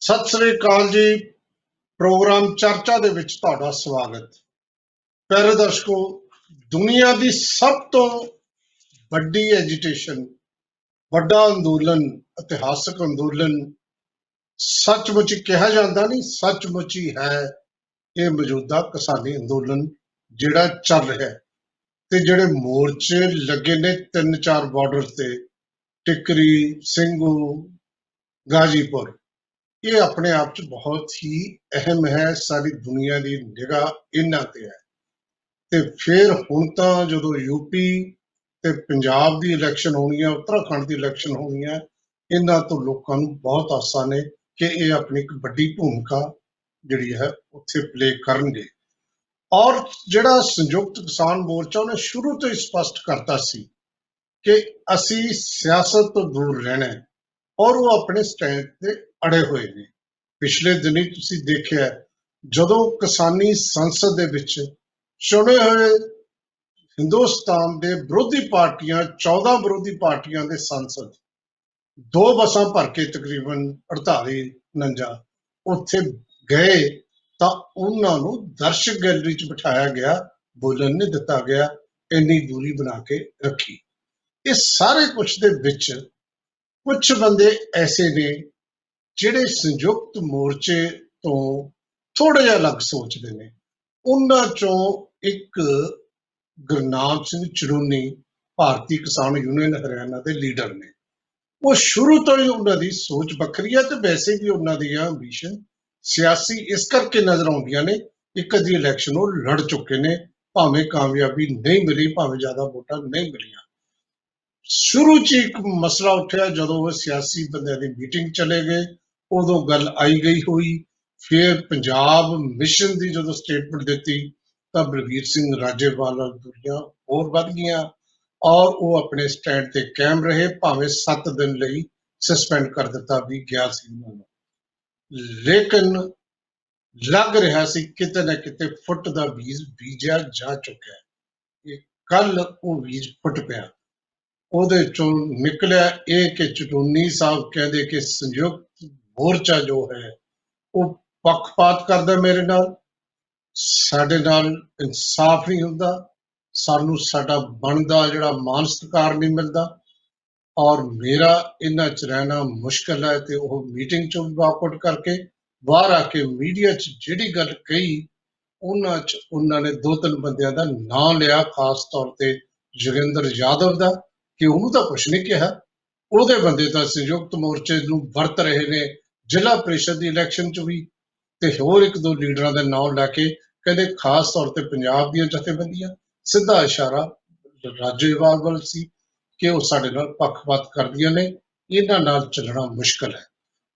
ਸਤਿ ਸ੍ਰੀ ਅਕਾਲ ਜੀ। ਪ੍ਰੋਗਰਾਮ ਚਰਚਾ ਦੇ ਵਿੱਚ ਤੁਹਾਡਾ ਸਵਾਗਤ। ਪਿਆਰੇ ਦਰਸ਼ਕੋ, ਦੁਨੀਆ ਦੀ ਸਭ ਤੋਂ ਵੱਡੀ ਐਜੀਟੇਸ਼ਨ, ਵੱਡਾ ਅੰਦੋਲਨ, ਇਤਿਹਾਸਕ ਅੰਦੋਲਨ ਸੱਚਮੁੱਚ ਕਿਹਾ ਜਾਂਦਾ ਨਹੀਂ, ਸੱਚਮੁੱਚ ਹੀ ਹੈ ਇਹ ਮੌਜੂਦਾ ਕਿਸਾਨੀ ਅੰਦੋਲਨ ਜਿਹੜਾ ਚੱਲ ਰਿਹਾ ਹੈ ਤੇ ਜਿਹੜੇ ਮੋਰਚੇ ਲੱਗੇ ਨੇ 3-4 ਬਾਰਡਰ ਤੇ, ਟਿਕਰੀ, ਸਿੰਘੂ, ਗਾਜੀਪੁਰ, ਇਹ ਆਪਣੇ ਆਪ 'ਚ ਬਹੁਤ ਹੀ ਅਹਿਮ ਹੈ। ਸਾਰੀ ਦੁਨੀਆ ਦੀ ਨਿਗਾਹ ਇਹਨਾਂ ਤੇ ਹੈ। ਤੇ ਫਿਰ ਹੁਣ ਤਾਂ ਜਦੋਂ ਯੂਪੀ ਤੇ ਪੰਜਾਬ ਦੀ ਇਲੈਕਸ਼ਨ ਹੋਣੀ ਹੈ, ਉੱਤਰਾਖੰਡ ਦੀ ਇਲੈਕਸ਼ਨ ਹੋਣੀ ਹੈ, ਇਹਨਾਂ ਤੋਂ ਲੋਕਾਂ ਨੂੰ ਬਹੁਤ ਆਸਾਂ ਨੇ ਕਿ ਇਹ ਆਪਣੀ ਇੱਕ ਵੱਡੀ ਭੂਮਿਕਾ ਜਿਹੜੀ ਹੈ ਉੱਥੇ ਪਲੇ ਕਰਨਗੇ। ਔਰ ਜਿਹੜਾ ਸੰਯੁਕਤ ਕਿਸਾਨ ਮੋਰਚਾ ਉਹਨੇ ਸ਼ੁਰੂ ਤੋਂ ਹੀ ਸਪਸ਼ਟ ਕਰਤਾ ਸੀ ਕਿ ਅਸੀਂ ਸਿਆਸਤ ਤੋਂ ਦੂਰ ਰਹਿਣਾ ਹੈ, ਔਰ ਉਹ ਆਪਣੇ ਸਟੈਂਡ ਤੇ ਅੜੇ ਹੋਏ ਨੇ। ਪਿਛਲੇ ਦਿਨੀ ਤੁਸੀਂ ਦੇਖਿਆ ਜਦੋਂ ਕਿਸਾਨੀ ਸੰਸਦ ਦੇ ਵਿੱਚ ਚੁਣੇ ਹੋਏ ਹਿੰਦੁਸਤਾਨ ਦੇ ਵਿਰੋਧੀ ਪਾਰਟੀਆਂ, 14 ਵਿਰੋਧੀ ਪਾਰਟੀਆਂ ਦੇ ਸੰਸਦ 2 ਬੱਸਾਂ ਭਰ ਕੇ ਤਕਰੀਬਨ 48-49 ਉੱਥੇ ਗਏ ਤਾਂ ਉਹਨਾਂ ਨੂੰ ਦਰਸ਼ਕ ਗੈਲਰੀ 'ਚ ਬਿਠਾਇਆ ਗਿਆ, ਬੋਲਣ ਨਹੀਂ ਦਿੱਤਾ ਗਿਆ, ਇੰਨੀ ਦੂਰੀ ਬਣਾ ਕੇ ਰੱਖੀ। ਇਹ ਸਾਰੇ ਕੁਝ ਦੇ ਵਿੱਚ ਕੁਝ ਬੰਦੇ ਐਸੇ ਨੇ ਜਿਹੜੇ ਸੰਯੁਕਤ ਮੋਰਚੇ ਤੋਂ ਥੋੜਾ ਜਿਹਾ ਅਲੱਗ ਸੋਚਦੇ ਨੇ। ਉਹਨਾਂ ਚੋਂ ਇੱਕ ਗੁਰਨਾਮ ਸਿੰਘ ਚੜੂਨੀ, ਭਾਰਤੀ ਕਿਸਾਨ ਯੂਨੀਅਨ ਹਰਿਆਣਾ ਦੇ ਲੀਡਰ ਨੇ। ਉਹ ਸ਼ੁਰੂ ਤੋਂ ਹੀ ਉਹਨਾਂ ਦੀ ਸੋਚ ਵੱਖਰੀ ਹੈ ਤੇ ਵੈਸੇ ਵੀ ਉਹਨਾਂ ਦੀਆਂ ਐਂਬੀਸ਼ਨ ਸਿਆਸੀ ਇਸ ਕਰਕੇ ਨਜ਼ਰ ਆਉਂਦੀਆਂ ਨੇ, ਇੱਕ ਅੱਧੀ ਇਲੈਕਸ਼ਨ ਉਹ ਲੜ ਚੁੱਕੇ ਨੇ, ਭਾਵੇਂ ਕਾਮਯਾਬੀ ਨਹੀਂ ਮਿਲੀ, ਭਾਵੇਂ ਜ਼ਿਆਦਾ ਵੋਟਾਂ ਨਹੀਂ ਮਿਲੀਆਂ। ਸ਼ੁਰੂ 'ਚ ਇੱਕ ਮਸਲਾ ਉੱਠਿਆ ਜਦੋਂ ਉਹ ਸਿਆਸੀ ਬੰਦਿਆਂ ਦੀ ਮੀਟਿੰਗ ਚਲੇ ਗਏ, ਉਦੋਂ ਗੱਲ ਆਈ ਗਈ ਹੋਈ। ਫਿਰ ਪੰਜਾਬ ਮਿਸ਼ਨ ਦੀ ਜਦੋਂ ਸਟੇਟਮੈਂਟ ਦਿੱਤੀ ਤਾਂ ਬਲਵੀਰ ਸਿੰਘ ਰਾਜੇਵਾਲ ਨਾਲ ਦੂਰੀਆਂ ਹੋਰ ਵੱਧ ਗਈਆਂ ਔਰ ਉਹ ਆਪਣੇ ਸਟੈਂਡ ਤੇ ਕਾਇਮ ਰਹੇ, ਭਾਵੇਂ 7 ਦਿਨ ਲਈ ਸਸਪੈਂਡ ਕਰ ਦਿੱਤਾ ਵੀ ਗਿਆ ਸੀ ਉਹਨਾਂ ਨੂੰ। ਲੇਕਿਨ ਲੱਗ ਰਿਹਾ ਸੀ ਕਿਤੇ ਨਾ ਕਿਤੇ ਫੁੱਟ ਦਾ ਬੀਜ ਬੀਜਿਆ ਜਾ ਚੁੱਕਿਆ। ਇਹ ਕੱਲ ਉਹ ਬੀਜ ਫੁੱਟ ਪਿਆ। ਉਹਦੇ ਚੋਂ ਨਿਕਲਿਆ ਇਹ ਕਿ ਚਟੂਨੀ ਸਾਹਿਬ ਕਹਿੰਦੇ ਕਿ ਸੰਯੁਕਤ ਮੋਰਚਾ ਜੋ ਹੈ ਉਹ ਪੱਖਪਾਤ ਕਰਦਾ ਮੇਰੇ ਨਾਲ, ਸਾਡੇ ਨਾਲ ਇਨਸਾਫ ਨਹੀਂ ਹੁੰਦਾ, ਸਾਨੂੰ ਸਾਡਾ ਬਣਦਾ ਜਿਹੜਾ ਮਾਨ ਸਤਿਕਾਰ ਨਹੀਂ ਮਿਲਦਾ ਔਰ ਮੇਰਾ ਇਹਨਾਂ 'ਚ ਰਹਿਣਾ ਮੁਸ਼ਕਲ ਹੈ। ਤੇ ਉਹ ਮੀਟਿੰਗ 'ਚੋਂ ਵਾਕਆਊਟ ਕਰਕੇ ਬਾਹਰ ਆ ਕੇ ਮੀਡੀਆ 'ਚ ਜਿਹੜੀ ਗੱਲ ਕਹੀ, ਉਹਨਾਂ 'ਚ ਉਹਨਾਂ ਨੇ 2-3 ਬੰਦਿਆਂ ਦਾ ਨਾਂ ਲਿਆ, ਖਾਸ ਤੌਰ ਤੇ ਜੋਗਿੰਦਰ ਯਾਦਵ ਦਾ, ਕਿ ਉਹਨੂੰ ਤਾਂ ਕੁਛ ਨਹੀਂ ਕਿਹਾ, ਉਹਦੇ ਬੰਦੇ ਤਾਂ ਸੰਯੁਕਤ ਮੋਰਚੇ ਨੂੰ ਵਰਤ ਰਹੇ ਨੇ ਜ਼ਿਲ੍ਹਾ ਪ੍ਰੀਸ਼ਦ ਦੀ ਇਲੈਕਸ਼ਨ 'ਚ ਵੀ। ਤੇ ਹੋਰ 1-2 ਲੀਡਰਾਂ ਦੇ ਨਾਂ ਲੈ ਕੇ ਕਹਿੰਦੇ ਖਾਸ ਤੌਰ ਤੇ ਪੰਜਾਬ ਦੀਆਂ ਜਥੇਬੰਦੀਆਂ, ਸਿੱਧਾ ਇਸ਼ਾਰਾ ਰਾਜੇਵਾਲ ਵੱਲ ਸੀ ਕਿ ਉਹ ਸਾਡੇ ਨਾਲ ਪੱਖਪਾਤ ਕਰਦੀਆਂ ਨੇ, ਇਹਨਾਂ ਨਾਲ ਚੱਲਣਾ ਮੁਸ਼ਕਲ ਹੈ।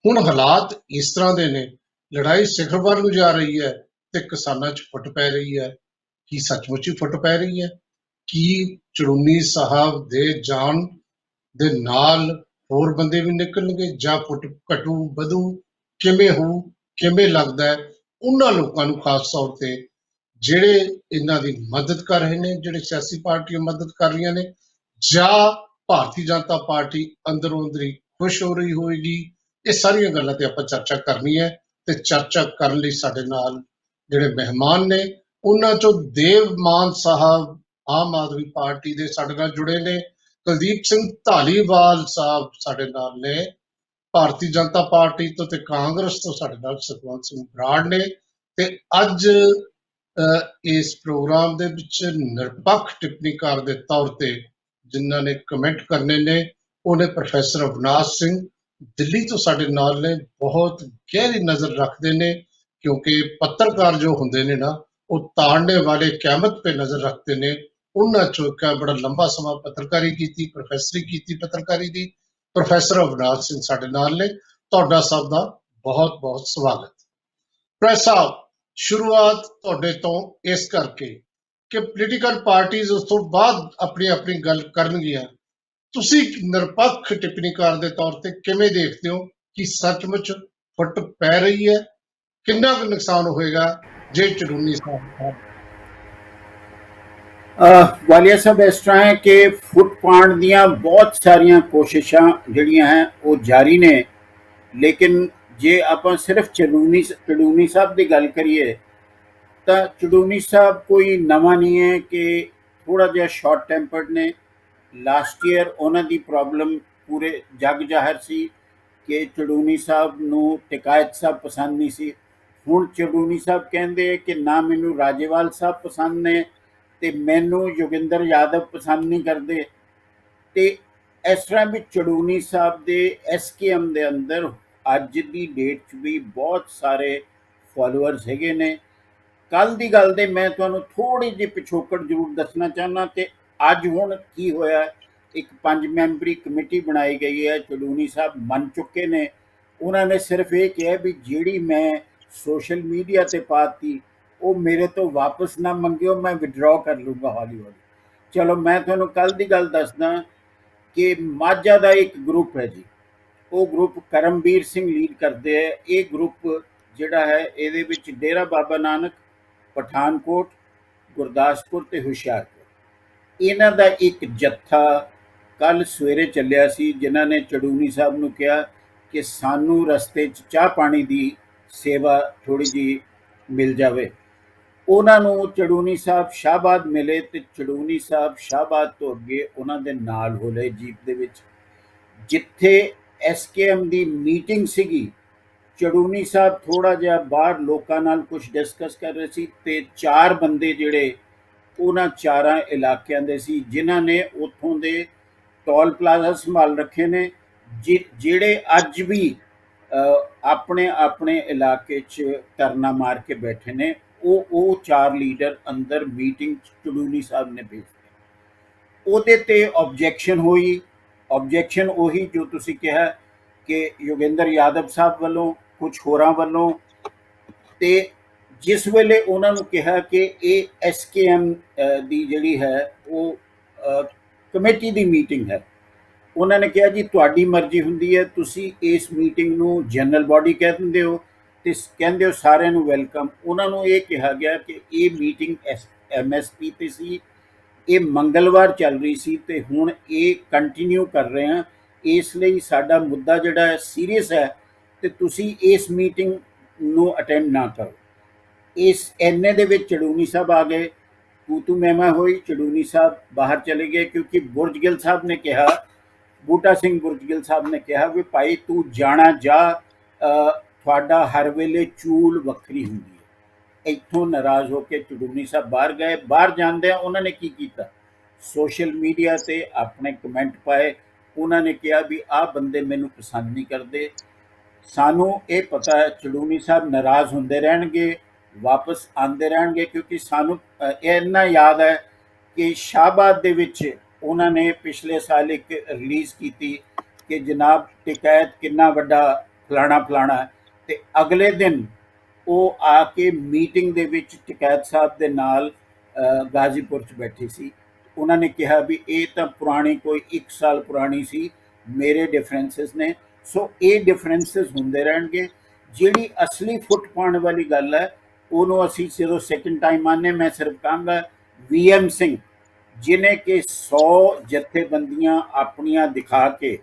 ਹੁਣ ਹਾਲਾਤ ਇਸ ਤਰ੍ਹਾਂ ਦੇ ਨੇ, ਲੜਾਈ ਸਿਖਰ ਵੱਲ ਨੂੰ ਜਾ ਰਹੀ ਹੈ ਤੇ ਕਿਸਾਨਾਂ 'ਚ ਫੁੱਟ ਪੈ ਰਹੀ ਹੈ। ਕੀ ਸੱਚਮੁੱਚ ਹੀ ਫੁੱਟ ਪੈ ਰਹੀ ਹੈ? ਕੀ ਚੜੂਨੀ ਸਾਹਿਬ ਦੇ ਜਾਣ ਦੇ ਨਾਲ ਹੋਰ ਬੰਦੇ ਵੀ ਨਿਕਲਣਗੇ ਜਾਂ ਫੁੱਟ ਘਟੂ ਵਧੂ? ਕਿਵੇਂ ਹੋਊ, ਕਿਵੇਂ ਲੱਗਦਾ ਹੈ ਉਹਨਾਂ ਲੋਕਾਂ ਨੂੰ, ਖਾਸ ਤੌਰ ਤੇ ਜਿਹੜੇ ਇਹਨਾਂ ਦੀ ਮਦਦ ਕਰ ਰਹੇ ਨੇ, ਜਿਹੜੇ ਸਿਆਸੀ ਪਾਰਟੀਆਂ ਮਦਦ ਕਰ ਰਹੀਆਂ ਨੇ, ਜਾਂ ਭਾਰਤੀ ਜਨਤਾ ਪਾਰਟੀ ਅੰਦਰੋਂ ਅੰਦਰੀ ਖੁਸ਼ ਹੋ ਰਹੀ ਹੋਏਗੀ? ਇਹ ਸਾਰੀਆਂ ਗੱਲਾਂ ਤੇ ਆਪਾਂ ਚਰਚਾ ਕਰਨੀ ਹੈ। ਤੇ ਚਰਚਾ ਕਰਨ ਲਈ ਸਾਡੇ ਨਾਲ ਜਿਹੜੇ ਮਹਿਮਾਨ ਨੇ, ਉਹਨਾਂ ਚੋਂ ਦੇਵ ਮਾਨ ਸਾਹਿਬ ਆਮ ਆਦਮੀ ਪਾਰਟੀ ਦੇ ਸਾਡੇ ਨਾਲ ਜੁੜੇ ਨੇ, ਕੁਲਦੀਪ ਸਿੰਘ ਧਾਲੀਵਾਲ ਸਾਹਿਬ ਸਾਡੇ ਨਾਲ ਨੇ ਭਾਰਤੀ ਜਨਤਾ ਪਾਰਟੀ ਤੋਂ, ਤੇ ਕਾਂਗਰਸ ਤੋਂ ਸਾਡੇ ਨਾਲ ਸੁਖਵੰਤ ਸਿੰਘ ਬਰਾੜ ਨੇ। ਤੇ ਅੱਜ ਇਸ ਪ੍ਰੋਗਰਾਮ ਦੇ ਵਿੱਚ ਨਿਰਪੱਖ ਟਿੱਪਣੀਕਾਰ ਦੇ ਤੌਰ ਤੇ ਜਿਨ੍ਹਾਂ ਨੇ ਕਮੈਂਟ ਕਰਨੇ ਨੇ, ਉਹਨੇ ਪ੍ਰੋਫੈਸਰ ਅਵਿਨਾਸ਼ ਸਿੰਘ ਦਿੱਲੀ ਤੋਂ ਸਾਡੇ ਨਾਲ ਨੇ, ਬਹੁਤ ਗਹਿਰੀ ਨਜ਼ਰ ਰੱਖਦੇ ਨੇ, ਕਿਉਂਕਿ ਪੱਤਰਕਾਰ ਜੋ ਹੁੰਦੇ ਨੇ ਨਾ, ਉਹ ਤਾੜਨੇ ਵਾਲੇ ਕਿਆਮਤ ਤੇ ਨਜ਼ਰ ਰੱਖਦੇ ਨੇ। ਉਹਨਾਂ ਚੋਂ ਇੱਕ ਬੜਾ ਲੰਬਾ ਸਮਾਂ ਪੱਤਰਕਾਰੀ ਕੀਤੀ, ਪ੍ਰੋਫੈਸਰੀ ਕੀਤੀ ਪੱਤਰਕਾਰੀ ਦੀ, ਪ੍ਰੋਫੈਸਰ ਅਵਿਨਾਸ਼ ਸਿੰਘ ਸਾਡੇ ਨਾਲ ਨੇ। ਤੁਹਾਡਾ ਸਭ ਦਾ ਬਹੁਤ ਬਹੁਤ ਸਵਾਗਤ। ਪ੍ਰੈਸ ਸਾਹਿਬ, ਸ਼ੁਰੂਆਤ ਤੁਹਾਡੇ ਤੋਂ ਇਸ ਕਰਕੇ ਕਿ ਪੋਲੀਟੀਕਲ ਪਾਰਟੀਆਂ ਉਸ ਤੋਂ ਬਾਅਦ ਆਪਣੀ ਆਪਣੀ ਗੱਲ ਕਰਨਗੀਆਂ, ਤੁਸੀਂ ਨਿਰਪੱਖ ਟਿੱਪਣੀਕਾਰ ਦੇ ਤੌਰ ਤੇ ਕਿਵੇਂ ਦੇਖਦੇ ਹੋ ਕਿ ਸੱਚਮੁੱਚ ਫੁੱਟ ਪੈ ਰਹੀ ਹੈ? ਕਿੰਨਾ ਕੁ ਨੁਕਸਾਨ ਹੋਏਗਾ ਜੇ ਚੜੂਨੀ ਸਾਹਿਬ? ਵਾਲੀਆ ਸਾਹਿਬ, ਇਸ ਤਰ੍ਹਾਂ ਹੈ ਕਿ ਫੁੱਟ ਪਾਉਣ ਦੀਆਂ ਬਹੁਤ ਸਾਰੀਆਂ ਕੋਸ਼ਿਸ਼ਾਂ ਜਿਹੜੀਆਂ ਹੈ ਉਹ ਜਾਰੀ ਨੇ, ਲੇਕਿਨ ਜੇ ਆਪਾਂ ਸਿਰਫ ਚੜੂਨੀ ਸਾਹਿਬ ਦੀ ਗੱਲ ਕਰੀਏ ਤਾਂ ਚੜੂਨੀ ਸਾਹਿਬ ਕੋਈ ਨਵਾਂ ਨਹੀਂ ਹੈ ਕਿ ਥੋੜਾ ਜਿਹਾ ਸ਼ਾਰਟ ਟੈਂਪਰਡ ਨੇ। ਲਾਸਟ ਈਅਰ ਉਹਨਾਂ ਦੀ ਪ੍ਰੋਬਲਮ ਪੂਰੇ ਜਗ ਜ਼ਾਹਰ ਸੀ ਕਿ ਚੜੂਨੀ ਸਾਹਿਬ ਨੂੰ ਟਿਕਾਇਤ ਸਾਹਿਬ ਪਸੰਦ ਨਹੀਂ ਸੀ। ਹੁਣ ਚੜੂਨੀ ਸਾਹਿਬ ਕਹਿੰਦੇ ਕਿ ਨਾ ਮੈਨੂੰ ਰਾਜੇਵਾਲ ਸਾਹਿਬ ਪਸੰਦ ਨੇ ਤੇ ਮੈਨੂੰ ਯੋਗਿੰਦਰ ਯਾਦਵ ਪਸੰਦ ਨਹੀਂ ਕਰਦੇ। ਤੇ ਇਸ ਤਰ੍ਹਾਂ ਵੀ ਚੜੂਨੀ ਸਾਹਿਬ ਦੇ ਐਸਕੇਐਮ ਦੇ ਅੰਦਰ ਅੱਜ ਦੀ ਡੇਟ 'ਚ ਵੀ ਬਹੁਤ ਸਾਰੇ ਫਾਲੋਅਰਸ ਹੈਗੇ ਨੇ। ਕੱਲ ਦੀ ਗੱਲ ਦੇ ਮੈਂ ਤੁਹਾਨੂੰ ਥੋੜੀ ਜਿਹੀ ਪਿਛੋਕੜ ਜ਼ਰੂਰ ਦੱਸਣਾ ਚਾਹੁੰਦਾ ਕਿ ਅੱਜ ਹੁਣ ਕੀ ਹੋਇਆ। ਇੱਕ 5 ਮੈਂਬਰੀ ਕਮੇਟੀ ਬਣਾਈ ਗਈ ਹੈ, ਚੜੂਨੀ ਸਾਹਿਬ ਮੰਨ ਚੁੱਕੇ ਨੇ। ਉਹਨਾਂ ਨੇ ਸਿਰਫ ਇਹ ਕਿਹਾ ਵੀ ਜਿਹੜੀ ਮੈਂ ਸੋਸ਼ਲ ਮੀਡੀਆ ਤੇ ਪਾਤੀ ਉਹ ਮੇਰੇ ਤੋਂ ਵਾਪਸ ਨਾ ਮੰਗਿਓ, ਮੈਂ ਵਿਡਰਾਅ ਕਰ ਲੂੰਗਾ ਹੌਲੀ ਹੌਲੀ। ਚਲੋ ਮੈਂ ਤੁਹਾਨੂੰ ਕੱਲ ਦੀ ਗੱਲ ਦੱਸਦਾ ਕਿ ਮਾਝਾ ਦਾ ਇੱਕ ਗਰੁੱਪ ਹੈ ਜੀ, ਉਹ ਗਰੁੱਪ ਕਰਮਵੀਰ ਸਿੰਘ ਲੀਡ ਕਰਦੇ ਹੈ। ਇਹ ਗਰੁੱਪ ਜਿਹੜਾ ਹੈ ਇਹਦੇ ਵਿੱਚ ਡੇਰਾ ਬਾਬਾ ਨਾਨਕ, ਪਠਾਨਕੋਟ, ਗੁਰਦਾਸਪੁਰ ਤੇ ਹੁਸ਼ਿਆਰਪੁਰ ਇਹਨਾਂ ਦਾ ਇੱਕ ਜੱਥਾ ਕੱਲ ਸਵੇਰੇ ਚੱਲਿਆ ਸੀ, ਜਿਨ੍ਹਾਂ ਨੇ ਚੜੂਨੀ ਸਾਹਿਬ ਨੂੰ ਕਿਹਾ ਕਿ ਸਾਨੂੰ ਰਸਤੇ 'ਚ ਚਾਹ ਪਾਣੀ ਦੀ ਸੇਵਾ ਥੋੜੀ ਜਿਹੀ ਮਿਲ ਜਾਵੇ। ਉਹਨਾਂ ਨੂੰ ਚੜੂਨੀ ਸਾਹਿਬ ਸ਼ਾਹਬਾਦ ਮਿਲੇ ਤੇ ਚੜੂਨੀ ਸਾਹਿਬ ਸ਼ਾਹਬਾਦ ਤੋਂ ਅੱਗੇ ਉਹਨਾਂ ਦੇ ਨਾਲ ਹੋ ਲਏ ਜੀਪ ਦੇ ਵਿੱਚ। ਜਿੱਥੇ ਐਸਕੇਐਮ ਦੀ ਮੀਟਿੰਗ ਸੀਗੀ, ਚੜੂਨੀ ਸਾਹਿਬ ਥੋੜਾ ਜਿਹਾ ਬਾਹਰ ਲੋਕਾਂ ਨਾਲ ਕੁਝ ਡਿਸਕਸ ਕਰ ਰਹੇ ਸੀ ਤੇ 4 ਬੰਦੇ ਜਿਹੜੇ ਉਹਨਾਂ 4 ਇਲਾਕਿਆਂ ਦੇ ਸੀ, ਜਿਨ੍ਹਾਂ ਨੇ ਉੱਥੋਂ ਦੇ ਟੋਲ ਪਲਾਜ਼ਾ ਸੰਭਾਲ ਰੱਖੇ ਨੇ, ਜਿਹੜੇ ਅੱਜ ਵੀ ਆਪਣੇ ਆਪਣੇ ਇਲਾਕੇ 'ਚ ਧਰਨਾ ਮਾਰ ਕੇ ਬੈਠੇ ਨੇ। ਉਹ 4 ਲੀਡਰ ਅੰਦਰ ਮੀਟਿੰਗ ਚੜੂਨੀ ਸਾਹਿਬ ਨੇ ਭੇਜੇ। ਉਹਦੇ ਤੇ ਆਬਜੈਕਸ਼ਨ ਹੋਈ। ਆਬਜੈਕਸ਼ਨ ਉਹੀ ਜੋ ਤੁਸੀਂ ਕਿਹਾ ਕਿ ਯੋਗਿੰਦਰ ਯਾਦਵ ਸਾਹਿਬ ਵੱਲੋਂ, ਕੁਝ ਹੋਰਾਂ ਵੱਲੋਂ। ਤੇ ਜਿਸ ਵੇਲੇ ਉਹਨਾਂ ਨੂੰ ਕਿਹਾ ਕਿ ਇਹ ਐਸਕੇਐਮ ਦੀ ਜਿਹੜੀ ਹੈ ਉਹ ਕਮੇਟੀ ਦੀ ਮੀਟਿੰਗ ਹੈ, ਉਹਨਾਂ ਨੇ ਕਿਹਾ ਜੀ ਤੁਹਾਡੀ ਮਰਜ਼ੀ ਹੁੰਦੀ ਹੈ, ਤੁਸੀਂ ਇਸ ਮੀਟਿੰਗ ਨੂੰ ਜਨਰਲ ਬਾਡੀ ਕਹਿ ਦਿੰਦੇ ਹੋ ਤੇ ਕਹਿੰਦੇ ਹੋ ਸਾਰਿਆਂ ਨੂੰ ਵੈਲਕਮ। ਉਹਨਾਂ ਨੂੰ ਇਹ ਕਿਹਾ ਗਿਆ ਕਿ ਇਹ ਮੀਟਿੰਗ ਐਮਐਸਪੀ ਤੇ ਸੀ, ਇਹ ਮੰਗਲਵਾਰ ਚੱਲ ਰਹੀ ਸੀ ਤੇ ਹੁਣ ਇਹ ਕੰਟੀਨਿਊ ਕਰ ਰਹੇ ਹਾਂ, ਇਸ ਲਈ ਸਾਡਾ ਮੁੱਦਾ ਜਿਹੜਾ ਹੈ ਸੀਰੀਅਸ ਹੈ ਤੇ ਤੁਸੀਂ ਇਸ ਮੀਟਿੰਗ ਨੂੰ ਅਟੈਂਡ ਨਾ ਕਰੋ। ਇਸ ਐਨੇ ਦੇ ਵਿੱਚ ਚੜੂਨੀ ਸਾਹਿਬ ਆ ਗਏ, ਤੂੰ ਮਹਿਮਾ ਹੋਈ, ਚੜੂਨੀ ਸਾਹਿਬ ਬਾਹਰ ਚਲੇ ਗਏ ਕਿਉਂਕਿ ਬੁਰਜਗਿੱਲ ਸਾਹਿਬ ਨੇ ਕਿਹਾ, ਬੂਟਾ ਸਿੰਘ ਬੁਰਜਗਿੱਲ ਸਾਹਿਬ ਨੇ ਕਿਹਾ ਵੀ ਭਾਈ ਤੂੰ ਜਾਣਾ ਜਾ, ਤੁਹਾਡਾ ਹਰ ਵੇਲੇ ਚੂਲ ਵੱਖਰੀ ਹੁੰਦੀ ਹੈ। ਇੱਥੋਂ ਨਾਰਾਜ਼ ਹੋ ਕੇ ਚੜੂਨੀ ਸਾਹਿਬ ਬਾਹਰ ਗਏ। ਬਾਹਰ ਜਾਂਦਿਆਂ ਉਹਨਾਂ ਨੇ ਕੀ ਕੀਤਾ, ਸੋਸ਼ਲ ਮੀਡੀਆ ਤੇ ਆਪਣੇ ਕਮੈਂਟ ਪਾਏ। ਉਹਨਾਂ ਨੇ ਕਿਹਾ ਵੀ ਆਹ ਬੰਦੇ ਮੈਨੂੰ ਪਸੰਦ ਨਹੀਂ ਕਰਦੇ। ਸਾਨੂੰ ਇਹ ਪਤਾ ਹੈ ਚੜੂਨੀ ਸਾਹਿਬ ਨਾਰਾਜ਼ ਹੁੰਦੇ ਰਹਿਣਗੇ, ਵਾਪਸ ਆਉਂਦੇ ਰਹਿਣਗੇ, ਕਿਉਂਕਿ ਸਾਨੂੰ ਇੰਨਾ ਯਾਦ ਹੈ ਕਿ ਸ਼ਾਹਬਾਦ ਦੇ ਵਿੱਚ ਉਹਨਾਂ ਨੇ ਪਿਛਲੇ ਸਾਲ ਇੱਕ ਰਿਲੀਜ਼ ਕੀਤੀ ਕਿ ਜਨਾਬ ਟਿਕਾਇਤ ਕਿੰਨਾ ਵੱਡਾ ਫਲਾਣਾ ਫਲਾਣਾ, ਤੇ ਅਗਲੇ ਦਿਨ ਉਹ ਆ ਕੇ ਮੀਟਿੰਗ ਦੇ ਵਿੱਚ ਟਿਕਾਇਤ ਸਾਹਿਬ ਦੇ ਨਾਲ ਗਾਜ਼ੀਪੁਰ 'ਚ ਬੈਠੀ ਸੀ। ਉਹਨਾਂ ਨੇ ਕਿਹਾ ਵੀ ਇਹ ਤਾਂ ਪੁਰਾਣੀ ਕੋਈ 1 ਸਾਲ ਪੁਰਾਣੀ ਸੀ, ਮੇਰੇ ਡਿਫਰੈਂਸਿਸ ਨੇ। ਸੋ ਇਹ ਡਿਫਰੈਂਸਿਸ ਹੁੰਦੇ ਰਹਿਣਗੇ। ਜਿਹੜੀ ਅਸਲੀ ਫੁੱਟ ਪਾਉਣ ਵਾਲੀ ਗੱਲ ਹੈ ਉਹਨੂੰ ਅਸੀਂ ਜਦੋਂ ਸੈਕਿੰਡ ਟਾਈਮ ਆਨੇ, ਮੈਂ ਸਿਰਫ ਕਹਾਂਗਾ VM ਸਿੰਘ, ਜਿਨੇ ਕਿ 100 ਜਥੇਬੰਦੀਆਂ ਆਪਣੀਆਂ ਦਿਖਾ ਕੇ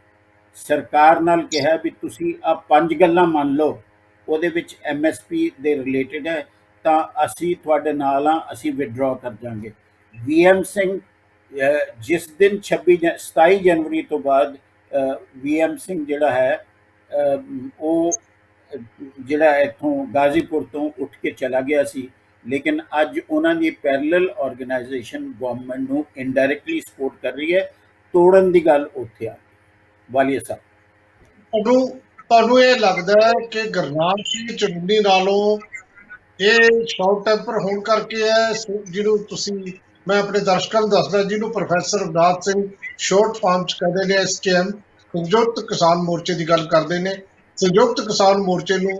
ਸਰਕਾਰ ਨਾਲ ਕਿਹਾ ਵੀ ਤੁਸੀਂ ਆ 5 ਗੱਲਾਂ ਮੰਨ ਲਓ, ਉਹਦੇ ਵਿੱਚ MSP ਦੇ ਰਿਲੇਟਡ ਹੈ ਤਾਂ ਅਸੀਂ ਤੁਹਾਡੇ ਨਾਲ ਆ, ਅਸੀਂ ਵਿਡਰਾਅ ਕਰ ਜਾਵਾਂਗੇ। VM ਸਿੰਘ ਜਿਸ ਦਿਨ 27 ਜਨਵਰੀ ਤੋਂ ਬਾਅਦ VM ਸਿੰਘ ਜਿਹੜਾ ਹੈ ਉਹ ਜਿਹੜਾ ਇੱਥੋਂ ਗਾਜ਼ੀਪੁਰ ਤੋਂ ਉੱਠ ਕੇ ਚਲਾ ਗਿਆ ਸੀ, ਲੇਕਿਨ ਅੱਜ ਉਹਨਾਂ ਦੀ ਪੈਰਲਲ ਆਰਗੇਨਾਈਜੇਸ਼ਨ ਗਵਰਨਮੈਂਟ ਨੂੰ ਇਨਡਾਇਰੈਕਟਲੀ ਸਪੋਰਟ ਕਰ ਰਹੀ ਹੈ। ਤੋੜਨ ਦੀ ਗੱਲ ਉੱਥੇ ਆ ਵਾਲੀਆ ਸਾਹਿਬ। ਤੁਹਾਨੂੰ ਇਹ ਲੱਗਦਾ ਹੈ ਕਿ ਗੁਰਨਾਮ ਸਿੰਘ ਚੜੂਨੀ ਨਾਲੋਂ ਇਹ ਸ਼ਾਰਟ ਟੈਂਪਰ ਹੋਣ ਕਰਕੇ ਹੈ, ਜਿਹਨੂੰ ਤੁਸੀਂ, ਮੈਂ ਆਪਣੇ ਦਰਸ਼ਕਾਂ ਨੂੰ ਦੱਸਦਾ, ਜਿਹਨੂੰ ਪ੍ਰੋਫੈਸਰ ਅਵਨਾਥ ਸਿੰਘ ਸ਼ਾਰਟ ਫਾਰਮ 'ਚ ਕਹਿੰਦੇ ਨੇ SKM, ਸੰਯੁਕਤ ਕਿਸਾਨ ਮੋਰਚੇ ਦੀ ਗੱਲ ਕਰਦੇ ਨੇ। ਸੰਯੁਕਤ ਕਿਸਾਨ ਮੋਰਚੇ ਨੂੰ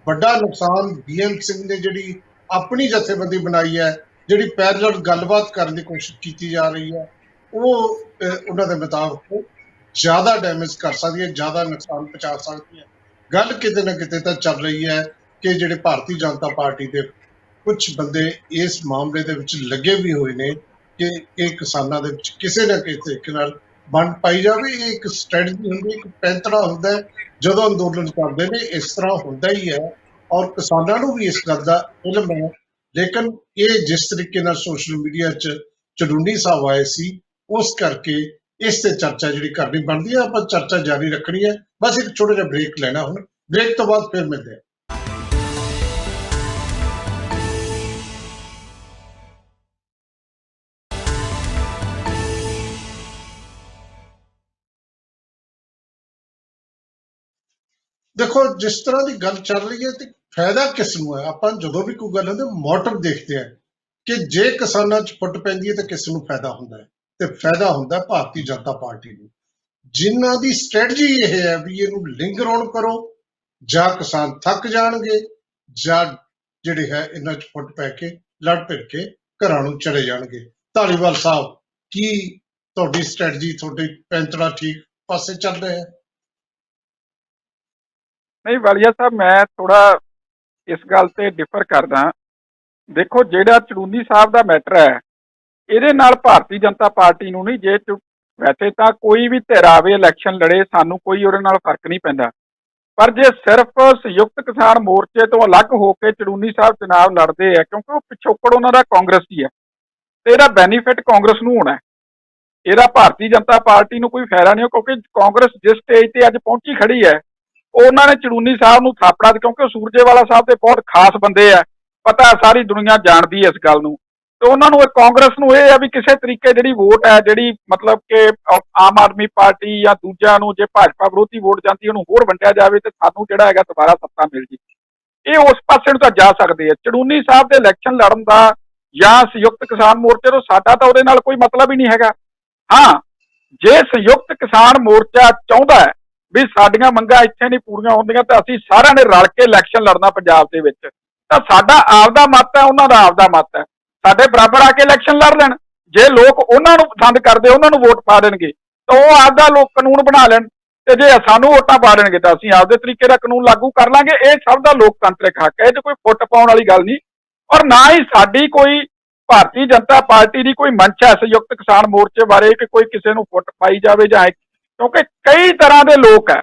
ਵੱਡਾ ਨੁਕਸਾਨ VM ਸਿੰਘ ਨੇ ਜਿਹੜੀ ਆਪਣੀ ਜਥੇਬੰਦੀ ਬਣਾਈ ਹੈ, ਜਿਹੜੀ ਪੈਰਲਲ ਗੱਲਬਾਤ ਕਰਨ ਦੀ ਕੋਸ਼ਿਸ਼ ਕੀਤੀ ਜਾ ਰਹੀ ਹੈ, ਉਹ ਉਹਨਾਂ ਦੇ ਮੁਤਾਬਕ ਜ਼ਿਆਦਾ ਡੈਮੇਜ ਕਰ ਸਕਦੀ ਹੈ, ਜ਼ਿਆਦਾ ਨੁਕਸਾਨ ਪਹੁੰਚਾ ਸਕਦੀ ਹੈ। ਗੱਲ ਕਿਤੇ ਨਾ ਕਿਤੇ ਤਾਂ ਚੱਲ ਰਹੀ ਹੈ ਕਿ ਜਿਹੜੇ ਭਾਰਤੀ ਜਨਤਾ ਪਾਰਟੀ ਦੇ ਕੁਝ ਬੰਦੇ ਇਸ ਮਾਮਲੇ ਦੇ ਵਿੱਚ ਲੱਗੇ ਵੀ ਹੋਏ ਨੇ ਕਿ ਇਹ ਕਿਸਾਨਾਂ ਦੇ ਵਿੱਚ ਕਿਸੇ ਨਾ ਕਿਸੇ ਤਰੀਕੇ ਨਾਲ ਵੰਡ ਪਾਈ ਜਾਵੇ। ਇਹ ਇੱਕ ਸਟ੍ਰੈਟਜੀ ਹੁੰਦੀ, ਇੱਕ ਪੈਂਤੜਾ ਹੁੰਦਾ ਹੈ ਜਦੋਂ ਅੰਦੋਲਨ ਕਰਦੇ ਨੇ, ਇਸ ਤਰ੍ਹਾਂ ਹੁੰਦਾ ਹੀ ਹੈ। ਔਰ ਕਿਸਾਨਾਂ ਨੂੰ ਵੀ ਇਸ ਗੱਲ ਦਾ ਇਲਮ ਹੈ, ਲੇਕਿਨ ਇਹ ਜਿਸ ਤਰੀਕੇ ਨਾਲ ਸੋਸ਼ਲ ਮੀਡੀਆ 'ਚ ਚੜੂੰਡੀ ਸਾਹਿਬ ਆਏ ਸੀ, ਉਸ ਕਰਕੇ ਇਸ ਤੇ ਚਰਚਾ ਜਿਹੜੀ ਕਰਨੀ ਬਣਦੀ ਹੈ। ਆਪਾਂ ਚਰਚਾ ਜਾਰੀ ਰੱਖਣੀ ਹੈ। ਬਸ ਇੱਕ ਛੋਟਾ ਜਿਹਾ ਬ੍ਰੇਕ ਲੈਣਾ ਹੁਣ, ਬ੍ਰੇਕ ਤੋਂ ਬਾਅਦ ਫਿਰ ਮਿਲਦੇ ਹਾਂ। ਦੇਖੋ, ਜਿਸ ਤਰ੍ਹਾਂ ਦੀ ਗੱਲ ਚੱਲ ਰਹੀ ਹੈ, ਤੇ ਫਾਇਦਾ ਕਿਸ ਨੂੰ ਹੈ? ਆਪਾਂ ਜਦੋਂ ਵੀ ਕੋਈ ਗੱਲ ਹੁੰਦੀ ਮੋਟਿਵ ਦੇਖਦੇ ਹਾਂ ਕਿ ਜੇ ਕਿਸਾਨਾਂ 'ਚ ਫੁੱਟ ਪੈਂਦੀ ਹੈ ਤਾਂ ਕਿਸ ਨੂੰ ਫਾਇਦਾ ਹੁੰਦਾ ਹੈ, ਤੇ ਫਾਇਦਾ ਹੁੰਦਾ ਭਾਰਤੀ ਜਨਤਾ ਪਾਰਟੀ ਨੂੰ, ਜਿਨ੍ਹਾਂ ਦੀ ਸਟ੍ਰੈਟਜੀ ਇਹ ਹੈ ਵੀ ਇਹਨੂੰ ਲਿੰਗਰ ਆਨ ਕਰੋ, ਜਾਂ ਕਿਸਾਨ ਥੱਕ ਜਾਣਗੇ, ਜਾਂ ਜਿਹੜੇ ਹੈ ਇਹਨਾਂ 'ਚ ਫੁੱਟ ਪੈ ਕੇ ਲੜ ਭਿੜ ਕੇ ਘਰਾਂ ਨੂੰ ਚਲੇ ਜਾਣਗੇ। ਧਾਲੀਵਾਲ ਸਾਹਿਬ, ਕੀ ਤੁਹਾਡੀ ਸਟ੍ਰੈਟਜੀ, ਤੁਹਾਡੀ ਪੈਂਤੜਾ ਠੀਕ ਪਾਸੇ ਚੱਲ ਰਿਹਾ ਹੈ? ਨਹੀਂ ਵਾਲੀਆ ਸਾਹਿਬ, ਮੈਂ ਥੋੜਾ ਇਸ ਗੱਲ ਤੇ ਡਿਫਰ ਕਰਦਾ। ਦੇਖੋ, ਜਿਹੜਾ ਚੜੂੰਨੀ ਸਾਹਿਬ ਦਾ ਮੈਟਰ ਹੈ, ਇਹਦੇ ਨਾਲ ਭਾਰਤੀ ਜਨਤਾ ਪਾਰਟੀ ਨੂੰ ਨਹੀਂ, ਵੈਸੇ ਤਾਂ ਕੋਈ ਵੀ ਧਿਰ ਆਵੇ ਇਲੈਕਸ਼ਨ ਲੜੇ, ਸਾਨੂੰ ਕੋਈ ਉਹਦੇ ਨਾਲ ਫਰਕ ਨਹੀਂ ਪੈਂਦਾ। ਪਰ ਜੇ ਸਿਰਫ ਸੰਯੁਕਤ ਕਿਸਾਨ ਮੋਰਚੇ ਤੋਂ ਅਲੱਗ ਹੋ ਕੇ ਚੜੂੰਨੀ ਸਾਹਿਬ ਚੁਣਾਵ ਲੜਦੇ ਆ, ਕਿਉਂਕਿ ਉਹ ਪਿਛੋਕੜ ਉਹਨਾਂ ਦਾ ਕਾਂਗਰਸ ਹੀ ਹੈ, ਤੇ ਇਹਦਾ ਬੈਨੀਫਿਟ ਕਾਂਗਰਸ ਨੂੰ ਹੋਣਾ। ਇਹਦਾ ਭਾਰਤੀ ਜਨਤਾ ਪਾਰਟੀ ਨੂੰ ਕੋਈ ਫਾਇਦਾ ਨਹੀਂ, ਕਿਉਂਕਿ ਕਾਂਗਰਸ ਜਿਸ ਸਟੇਜ ਤੇ ਅੱਜ ਪਹੁੰਚੀ ਖੜੀ ਹੈ, ਉਹਨਾਂ ਨੇ ਚੜੂੰਨੀ ਸਾਹਿਬ ਨੂੰ ਥਾਪੜਾ, ਕਿਉਂਕਿ ਸੂਰਜੇਵਾਲਾ ਸਾਹਿਬ ਦੇ ਬਹੁਤ ਖਾਸ ਬੰਦੇ ਆ, ਪਤਾ ਸਾਰੀ ਦੁਨੀਆ ਜਾਣਦੀ ਹੈ ਇਸ ਗੱਲ ਨੂੰ। ਤੇ ਉਹਨਾਂ ਨੂੰ, ਕਾਂਗਰਸ ਨੂੰ ਇਹ ਆ ਵੀ ਕਿਸੇ ਤਰੀਕੇ ਜਿਹੜੀ ਵੋਟ ਹੈ, ਜਿਹੜੀ ਮਤਲਬ ਕਿ ਆਮ ਆਦਮੀ ਪਾਰਟੀ ਜਾਂ ਦੂਜਿਆਂ ਨੂੰ ਜੇ ਭਾਜਪਾ ਵਿਰੋਧੀ ਵੋਟ ਜਾਂਦੀ, ਉਹਨੂੰ ਹੋਰ ਵੰਡਿਆ ਜਾਵੇ ਤੇ ਸਾਨੂੰ ਜਿਹੜਾ ਹੈਗਾ ਦੁਬਾਰਾ ਸੱਤਾ ਮਿਲ ਜੀ। ਇਹ ਉਸ ਪਾਸੇ ਨੂੰ ਤਾਂ ਜਾ ਸਕਦੇ ਆ। ਚੜੂੰਨੀ ਸਾਹਿਬ ਦੇ ਇਲੈਕਸ਼ਨ ਲੜਨ ਦਾ ਜਾਂ ਸੰਯੁਕਤ ਕਿਸਾਨ ਮੋਰਚੇ ਤੋਂ ਸਾਡਾ ਤਾਂ ਉਹਦੇ ਨਾਲ ਕੋਈ ਮਤਲਬ ਹੀ ਨਹੀਂ ਹੈਗਾ। ਹਾਂ, ਜੇ ਸੰਯੁਕਤ ਕਿਸਾਨ ਮੋਰਚਾ ਚਾਹੁੰਦਾ ਹੈ ਵੀ ਸਾਡੀਆਂ ਮੰਗਾਂ ਇੱਥੇ ਨਹੀਂ ਪੂਰੀਆਂ ਹੁੰਦੀਆਂ ਤਾਂ ਅਸੀਂ ਸਾਰਿਆਂ ਨੇ ਰਲ ਕੇ ਇਲੈਕਸ਼ਨ ਲੜਨਾ ਪੰਜਾਬ ਦੇ ਵਿੱਚ, ਤਾਂ ਸਾਡਾ ਆਪਦਾ ਮਤ ਹੈ, ਉਹਨਾਂ ਦਾ ਆਪਦਾ ਮਤ ਹੈ, ਸਾਡੇ ਬਰਾਬਰ ਆ ਕੇ ਇਲੈਕਸ਼ਨ ਲੜ ਲੈਣ। ਜੇ ਲੋਕ ਉਹਨਾਂ ਨੂੰ ਪਸੰਦ ਕਰਦੇ, ਉਹਨਾਂ ਨੂੰ ਵੋਟ ਪਾ ਦੇਣਗੇ, ਤਾਂ ਉਹ ਆਪਦਾ ਲੋਕ ਕਾਨੂੰਨ ਬਣਾ ਲੈਣ, ਤੇ ਜੇ ਸਾਨੂੰ ਵੋਟਾਂ ਪਾ ਦੇਣਗੇ ਤਾਂ ਅਸੀਂ ਆਪਦੇ ਤਰੀਕੇ ਦਾ ਕਾਨੂੰਨ ਲਾਗੂ ਕਰ ਲਾਂਗੇ। ਇਹ ਸਭ ਦਾ ਲੋਕਤੰਤਰਿਕ ਹੱਕ ਹੈ, ਇਹ 'ਚ ਕੋਈ ਫੁੱਟ ਪਾਉਣ ਵਾਲੀ ਗੱਲ ਨਹੀਂ। ਔਰ ਨਾ ਹੀ ਸਾਡੀ ਕੋਈ ਭਾਰਤੀ ਜਨਤਾ ਪਾਰਟੀ ਦੀ ਕੋਈ ਮੰਚ ਹੈ ਸੰਯੁਕਤ ਕਿਸਾਨ ਮੋਰਚੇ ਬਾਰੇ ਕਿ ਕੋਈ ਕਿਸੇ ਨੂੰ ਫੁੱਟ ਪਾਈ ਜਾਵੇ ਜਾਂ, ਕਿਉਂਕਿ ਕਈ ਤਰ੍ਹਾਂ ਦੇ ਲੋਕ ਹੈ,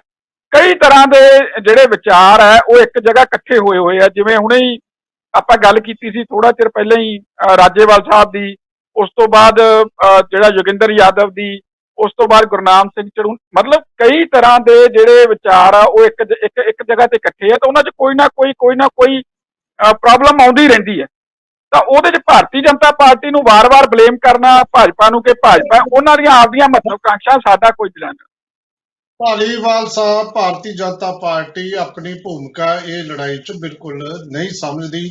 ਕਈ ਤਰ੍ਹਾਂ ਦੇ ਜਿਹੜੇ ਵਿਚਾਰ ਹੈ ਉਹ ਇੱਕ ਜਗ੍ਹਾ ਇਕੱਠੇ ਹੋਏ ਆ। ਜਿਵੇਂ ਹੁਣੇ ਹੀ ਆਪਾਂ ਗੱਲ ਕੀਤੀ ਸੀ ਥੋੜਾ ਚਿਰ ਪਹਿਲਾਂ ਹੀ ਰਾਜੇਵਾਲ ਸਾਹਿਬ ਦੀ, ਉਸ ਤੋਂ ਬਾਅਦ ਜਿਹੜਾ ਯੋਗਿੰਦਰ ਯਾਦਵ ਦੀ, ਉਸ ਤੋਂ ਬਾਅਦ ਗੁਰਨਾਮ ਸਿੰਘ ਚੜੂ, ਮਤਲਬ ਕਈ ਤਰ੍ਹਾਂ ਦੇ ਜਿਹੜੇ ਵਿਚਾਰ ਆ ਉਹ ਇੱਕ ਜਗ੍ਹਾ ਤੇ ਇਕੱਠੇ ਆ, ਤਾਂ ਉਹਨਾਂ 'ਚ ਕੋਈ ਨਾ ਕੋਈ ਪ੍ਰੋਬਲਮ ਆਉਂਦੀ ਰਹਿੰਦੀ ਹੈ। ਤਾਂ ਉਹਦੇ 'ਚ ਭਾਰਤੀ ਜਨਤਾ ਪਾਰਟੀ ਨੂੰ ਵਾਰ-ਵਾਰ ਬਲੇਮ ਕਰਨਾ ਭਾਜਪਾ ਨੂੰ ਕਿ ਭਾਜਪਾ ਉਹਨਾਂ ਦੀਆਂ ਆਪਦੀਆਂ ਮਹੱਤਵਾਕਾਂਸ਼ਾ, ਸਾਡਾ ਕੋਈ ਲੈਣਾ। ਧਾਲੀਵਾਲ ਸਾਹਿਬ, ਭਾਰਤੀ ਜਨਤਾ ਪਾਰਟੀ ਆਪਣੀ ਭੂਮਿਕਾ ਇਹ ਲੜਾਈ 'ਚ ਬਿਲਕੁਲ ਨਹੀਂ ਸਮਝਦੀ।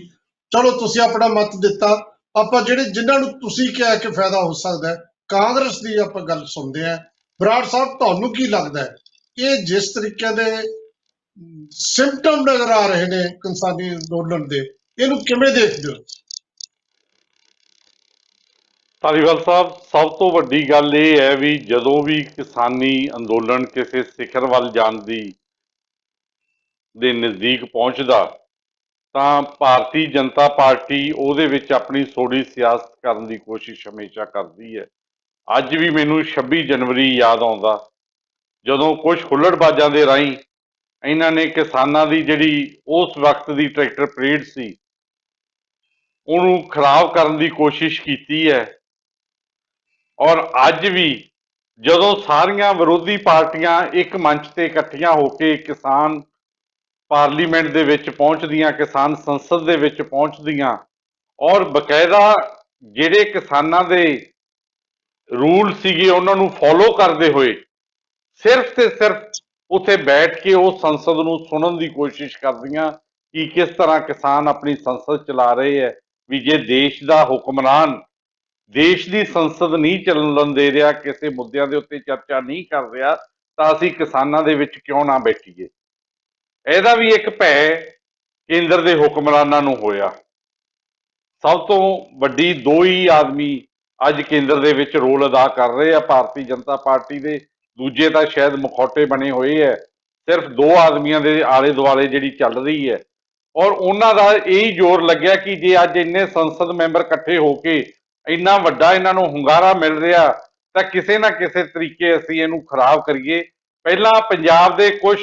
ਚਲੋ, ਤੁਸੀਂ ਆਪਣਾ ਮਤ ਦਿੱਤਾ। ਆਪਾਂ ਜਿਨ੍ਹਾਂ ਨੂੰ ਤੁਸੀਂ ਕਿਹਾ ਕਿ ਫਾਇਦਾ ਹੋ ਸਕਦਾ ਹੈ, ਕਾਂਗਰਸ ਦੀ ਆਪਾਂ ਗੱਲ ਸੁਣਦੇ ਹਾਂ। ਬਰਾੜ ਸਾਹਿਬ, ਤੁਹਾਨੂੰ ਕੀ ਲੱਗਦਾ ਹੈ, ਇਹ ਜਿਸ ਤਰੀਕੇ ਦੇ ਸਿੰਪਟਮ ਨਜ਼ਰ ਆ ਰਹੇ ਨੇ ਕਿਸਾਨੀ ਅੰਦੋਲਨ ਦੇ, ਇਹਨੂੰ ਕਿਵੇਂ ਦੇਖਦੇ ਹੋ? ਧਾਲੀਵਾਲ ਸਾਹਿਬ, ਸਭ ਤੋਂ ਵੱਡੀ ਗੱਲ ਇਹ ਹੈ ਵੀ ਜਦੋਂ ਵੀ ਕਿਸਾਨੀ ਅੰਦੋਲਨ ਕਿਸੇ ਸਿਖਰ ਵੱਲ ਜਾਣ ਦੇ ਨਜ਼ਦੀਕ ਪਹੁੰਚਦਾ ਤਾਂ ਭਾਰਤੀ ਜਨਤਾ ਪਾਰਟੀ ਉਹਦੇ ਵਿੱਚ ਆਪਣੀ ਥੋੜ੍ਹੀ ਸਿਆਸਤ ਕਰਨ ਦੀ ਕੋਸ਼ਿਸ਼ ਹਮੇਸ਼ਾ ਕਰਦੀ ਹੈ। ਅੱਜ ਵੀ ਮੈਨੂੰ 26 ਜਨਵਰੀ ਯਾਦ ਆਉਂਦਾ, ਜਦੋਂ ਕੁਝ ਹੁੱਲੜਬਾਜ਼ਾਂ ਦੇ ਰਾਹੀਂ ਇਹਨਾਂ ਨੇ ਕਿਸਾਨਾਂ ਦੀ ਜਿਹੜੀ ਉਸ ਵਕਤ ਦੀ ਟਰੈਕਟਰ ਪਰੇਡ ਸੀ ਉਹਨੂੰ ਖਰਾਬ ਕਰਨ ਦੀ ਕੋਸ਼ਿਸ਼ ਕੀਤੀ ਹੈ। ਔਰ ਅੱਜ ਵੀ ਜਦੋਂ ਸਾਰੀਆਂ ਵਿਰੋਧੀ ਪਾਰਟੀਆਂ ਇੱਕ ਮੰਚ ਤੇ ਇਕੱਠੀਆਂ ਹੋ ਕੇ ਕਿਸਾਨ ਪਾਰਲੀਮੈਂਟ ਦੇ ਵਿੱਚ ਪਹੁੰਚਦੀਆਂ, ਕਿਸਾਨ ਸੰਸਦ ਦੇ ਵਿੱਚ ਪਹੁੰਚਦੀਆਂ, ਔਰ ਬਕਾਇਦਾ ਜਿਹੜੇ ਕਿਸਾਨਾਂ ਦੇ ਰੂਲ ਸੀਗੇ ਉਹਨਾਂ ਨੂੰ ਫੋਲੋ ਕਰਦੇ ਹੋਏ ਸਿਰਫ ਤੇ ਸਿਰਫ ਉੱਥੇ ਬੈਠ ਕੇ ਉਹ ਸੰਸਦ ਨੂੰ ਸੁਣਨ ਦੀ ਕੋਸ਼ਿਸ਼ ਕਰਦੀਆਂ ਕਿ ਕਿਸ ਤਰ੍ਹਾਂ ਕਿਸਾਨ ਆਪਣੀ ਸੰਸਦ ਚਲਾ ਰਹੇ ਹੈ। ਵੀ ਜੇ ਦੇਸ਼ ਦਾ ਹੁਕਮਰਾਨ ਦੇਸ਼ ਦੀ ਸੰਸਦ ਨਹੀਂ ਚੱਲਣ ਦੇ ਰਿਹਾ, ਕਿਸੇ ਮੁੱਦਿਆਂ ਦੇ ਉੱਤੇ ਚਰਚਾ ਨਹੀਂ ਕਰ ਰਿਹਾ, ਤਾਂ ਅਸੀਂ ਕਿਸਾਨਾਂ ਦੇ ਵਿੱਚ ਕਿਉਂ ਨਾ ਬੈਠੀਏ। ਇਹਦਾ ਵੀ ਇੱਕ ਭੈ ਕੇਂਦਰ ਦੇ ਹੁਕਮਰਾਨਾਂ ਨੂੰ ਹੋਇਆ। ਸਭ ਤੋਂ ਵੱਡੀ ਦੋ ਹੀ ਆਦਮੀ ਅੱਜ ਕੇਂਦਰ ਦੇ ਵਿੱਚ ਰੋਲ ਅਦਾ ਕਰ ਰਹੇ ਆ ਭਾਰਤੀ ਜਨਤਾ ਪਾਰਟੀ ਦੇ, ਦੂਜੇ ਤਾਂ ਸ਼ਾਇਦ ਮੁਖੌਟੇ ਬਣੇ ਹੋਏ ਹੈ। ਸਿਰਫ ਦੋ ਆਦਮੀਆਂ ਦੇ ਆਲੇ ਦੁਆਲੇ ਜਿਹੜੀ ਚੱਲ ਰਹੀ ਹੈ, ਔਰ ਉਹਨਾਂ ਦਾ ਇਹੀ ਜ਼ੋਰ ਲੱਗਿਆ ਕਿ ਜੇ ਅੱਜ ਇੰਨੇ ਸੰਸਦ ਮੈਂਬਰ ਇਕੱਠੇ ਹੋ ਕੇ ਇੰਨਾ ਵੱਡਾ ਇਹਨਾਂ ਨੂੰ ਹੁੰਗਾਰਾ ਮਿਲ ਰਿਹਾ ਤਾਂ ਕਿਸੇ ਨਾ ਕਿਸੇ ਤਰੀਕੇ ਅਸੀਂ ਇਹਨੂੰ ਖਰਾਬ ਕਰੀਏ। ਪਹਿਲਾਂ ਪੰਜਾਬ ਦੇ ਕੁਝ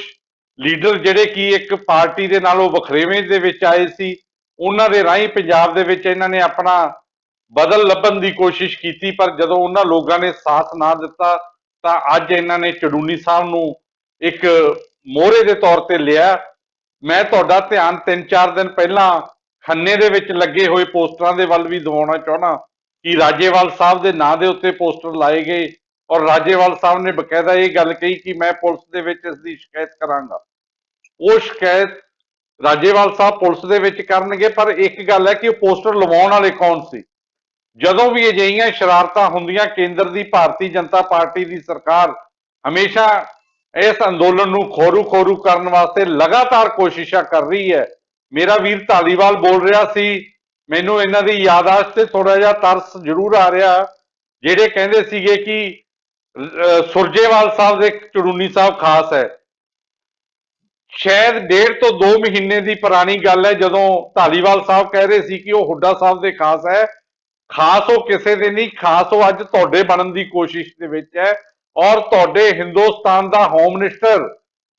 ਲੀਡਰ ਜਿਹੜੇ ਕਿ ਇੱਕ ਪਾਰਟੀ ਦੇ ਨਾਲੋਂ ਵਖਰੇਵੇਂ ਦੇ ਵਿੱਚ ਆਏ ਸੀ, ਉਹਨਾਂ ਦੇ ਰਾਹੀਂ ਪੰਜਾਬ ਦੇ ਵਿੱਚ ਇਹਨਾਂ ਨੇ ਆਪਣਾ ਬਦਲ ਲੱਭਣ ਦੀ ਕੋਸ਼ਿਸ਼ ਕੀਤੀ, ਪਰ ਜਦੋਂ ਉਹਨਾਂ ਲੋਕਾਂ ਨੇ ਸਾਥ ਨਾ ਦਿੱਤਾ ਤਾਂ ਅੱਜ ਇਹਨਾਂ ਨੇ ਚੜੂਨੀ ਸਾਹਿਬ ਨੂੰ ਇੱਕ ਮੋਹਰੇ ਦੇ ਤੌਰ ਤੇ ਲਿਆ। ਮੈਂ ਤੁਹਾਡਾ ਧਿਆਨ 3-4 ਦਿਨ ਪਹਿਲਾਂ ਖੰਨੇ ਦੇ ਵਿੱਚ ਲੱਗੇ ਹੋਏ ਪੋਸਟਰਾਂ ਦੇ ਵੱਲ ਵੀ ਦਿਵਾਉਣਾ ਚਾਹੁੰਦਾ ਕਿ ਰਾਜੇਵਾਲ ਸਾਹਿਬ ਦੇ ਨਾਂ ਦੇ ਉੱਤੇ ਪੋਸਟਰ ਲਾਏ ਗਏ ਔਰ ਰਾਜੇਵਾਲ ਸਾਹਿਬ ਨੇ ਬਕਾਇਦਾ ਇਹ ਗੱਲ ਕਹੀ ਕਿ ਮੈਂ ਪੁਲਿਸ ਦੇ ਵਿੱਚ ਇਸ ਦੀ ਸ਼ਿਕਾਇਤ ਕਰਾਂਗਾ। ਉਹ ਸ਼ਿਕਾਇਤ ਰਾਜੇਵਾਲ ਸਾਹਿਬ ਪੁਲਿਸ ਦੇ ਵਿੱਚ ਕਰਨਗੇ, ਪਰ ਇੱਕ ਗੱਲ ਹੈ ਕਿ ਉਹ ਪੋਸਟਰ ਲਵਾਉਣ ਵਾਲੇ ਕੌਣ ਸੀ। ਜਦੋਂ ਵੀ ਅਜਿਹੀਆਂ ਸ਼ਰਾਰਤਾਂ ਹੁੰਦੀਆਂ, ਕੇਂਦਰ ਦੀ ਭਾਰਤੀ ਜਨਤਾ ਪਾਰਟੀ ਦੀ ਸਰਕਾਰ ਹਮੇਸ਼ਾ ਇਸ ਅੰਦੋਲਨ ਨੂੰ ਖੋਰੂ ਕਰਨ ਵਾਸਤੇ ਲਗਾਤਾਰ ਕੋਸ਼ਿਸ਼ਾਂ ਕਰ ਰਹੀ ਹੈ। ਮੇਰਾ ਵੀਰ ਧਾਲੀਵਾਲ ਬੋਲ ਰਿਹਾ ਸੀ, ਮੈਨੂੰ ਇਹਨਾਂ ਦੀ ਯਾਦਾਸ਼ਤ ਤੇ ਥੋੜਾ ਜਿਹਾ ਤਰਸ ਜ਼ਰੂਰ ਆ ਰਿਹਾ, ਜਿਹੜੇ ਕਹਿੰਦੇ ਸੀਗੇ ਕਿ ਸੁਰਜੇਵਾਲ ਸਾਹਿਬ ਦੇ ਚੜੂਨੀ ਸਾਹਿਬ ਖਾਸ ਹੈ। ਸ਼ਾਇਦ 1.5 ਤੋਂ 2 ਮਹੀਨੇ ਦੀ ਪੁਰਾਣੀ ਗੱਲ ਹੈ ਜਦੋਂ ਧਾਲੀਵਾਲ ਸਾਹਿਬ ਕਹਿ ਰਹੇ ਸੀ ਕਿ ਉਹ ਹੁੱਡਾ ਸਾਹਿਬ ਦੇ ਖਾਸ ਹੈ। ਖਾਸ ਉਹ ਕਿਸੇ ਦੇ ਨਹੀਂ, ਖਾਸ ਉਹ ਅੱਜ ਤੁਹਾਡੇ ਬਣਨ ਦੀ ਕੋਸ਼ਿਸ਼ ਦੇ ਵਿੱਚ ਹੈ। ਔਰ ਤੁਹਾਡੇ ਹਿੰਦੁਸਤਾਨ ਦਾ ਹੋਮ ਮਿਨਿਸਟਰ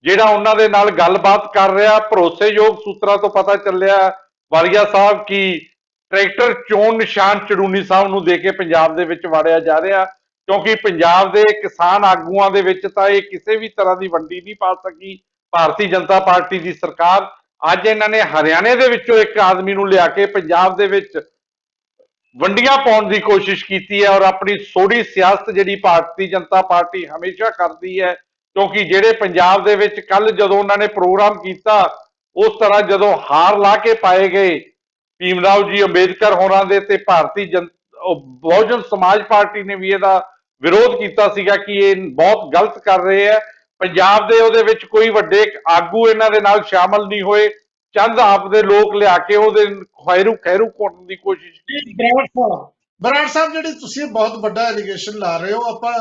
ਜਿਹੜਾ ਉਹਨਾਂ ਦੇ ਨਾਲ ਗੱਲਬਾਤ ਕਰ ਰਿਹਾ, ਭਰੋਸੇਯੋਗ ਸੂਤਰਾਂ ਤੋਂ ਪਤਾ ਚੱਲਿਆ ਵਾਲੀਆ ਸਾਹਿਬ ਕਿ ਟਰੈਕਟਰ ਚੋਣ ਨਿਸ਼ਾਨ ਚੜੂਨੀ ਸਾਹਿਬ ਨੂੰ ਦੇ ਕੇ ਪੰਜਾਬ ਦੇ ਵਿੱਚ ਵਾੜਿਆ ਜਾ ਰਿਹਾ, ਕਿਉਂਕਿ ਪੰਜਾਬ ਦੇ ਕਿਸਾਨ ਆਗੂਆਂ ਦੇ ਵਿੱਚ ਤਾਂ ਇਹ ਕਿਸੇ ਵੀ ਤਰ੍ਹਾਂ ਦੀ ਵੰਡੀ ਨਹੀਂ ਪਾ ਸਕੀ ਭਾਰਤੀ ਜਨਤਾ ਪਾਰਟੀ ਦੀ ਸਰਕਾਰ। ਅੱਜ ਇਹਨਾਂ ਨੇ ਹਰਿਆਣੇ ਦੇ ਵਿੱਚੋਂ ਇੱਕ ਆਦਮੀ ਨੂੰ ਲਿਆ ਕੇ ਪੰਜਾਬ ਦੇ ਵਿੱਚ ਵੰਡੀਆਂ ਪਾਉਣ ਦੀ ਕੋਸ਼ਿਸ਼ ਕੀਤੀ ਹੈ ਔਰ ਆਪਣੀ ਸੋਢੀ ਸਿਆਸਤ ਜਿਹੜੀ ਭਾਰਤੀ ਜਨਤਾ ਪਾਰਟੀ ਹਮੇਸ਼ਾ ਕਰਦੀ ਹੈ। ਕਿਉਂਕਿ ਜਿਹੜੇ ਪੰਜਾਬ ਦੇ ਵਿੱਚ ਕੱਲ ਜਦੋਂ ਉਹਨਾਂ ਨੇ ਪ੍ਰੋਗਰਾਮ ਕੀਤਾ, ਉਸ ਤਰ੍ਹਾਂ ਜਦੋਂ ਹਾਰ ਲਾ ਕੇ ਪਾਏ ਗਏ ਭੀਮ ਰਾਓ ਜੀ ਅੰਬੇਦਕਰ ਹੋਰਾਂ ਦੇ ਤੇ ਭਾਰਤੀ ਬਹੁਜਨ ਸਮਾਜ ਪਾਰਟੀ ਨੇ ਵੀ ਇਹਦਾ ਵਿਰੋਧ ਕੀਤਾ ਸੀਗਾ ਕਿ ਇਹ ਬਹੁਤ ਗਲਤ ਕਰ ਰਹੇ ਹੈ। ਪੰਜਾਬ ਦੇ ਉਹਦੇ ਵਿੱਚ ਕੋਈ ਵੱਡੇ ਆਗੂ ਇਹਨਾਂ ਦੇ ਨਾਲ ਸ਼ਾਮਲ ਨਹੀਂ ਹੋਏ, ਚੰਦ ਆਪ ਦੇ ਲੋਕ ਲਿਆ ਕੇ ਉਹਦੇ ਖੈਰੂ ਘੋਟਣ ਦੀ ਕੋਸ਼ਿਸ਼ ਕੀਤੀ। ਬਰਾੜ ਸਾਹਿਬ ਜਿਹੜੀ ਤੁਸੀਂ ਬਹੁਤ ਵੱਡਾ ਐਲੀਗੇਸ਼ਨ ਲਾ ਰਹੇ ਹੋ, ਆਪਾਂ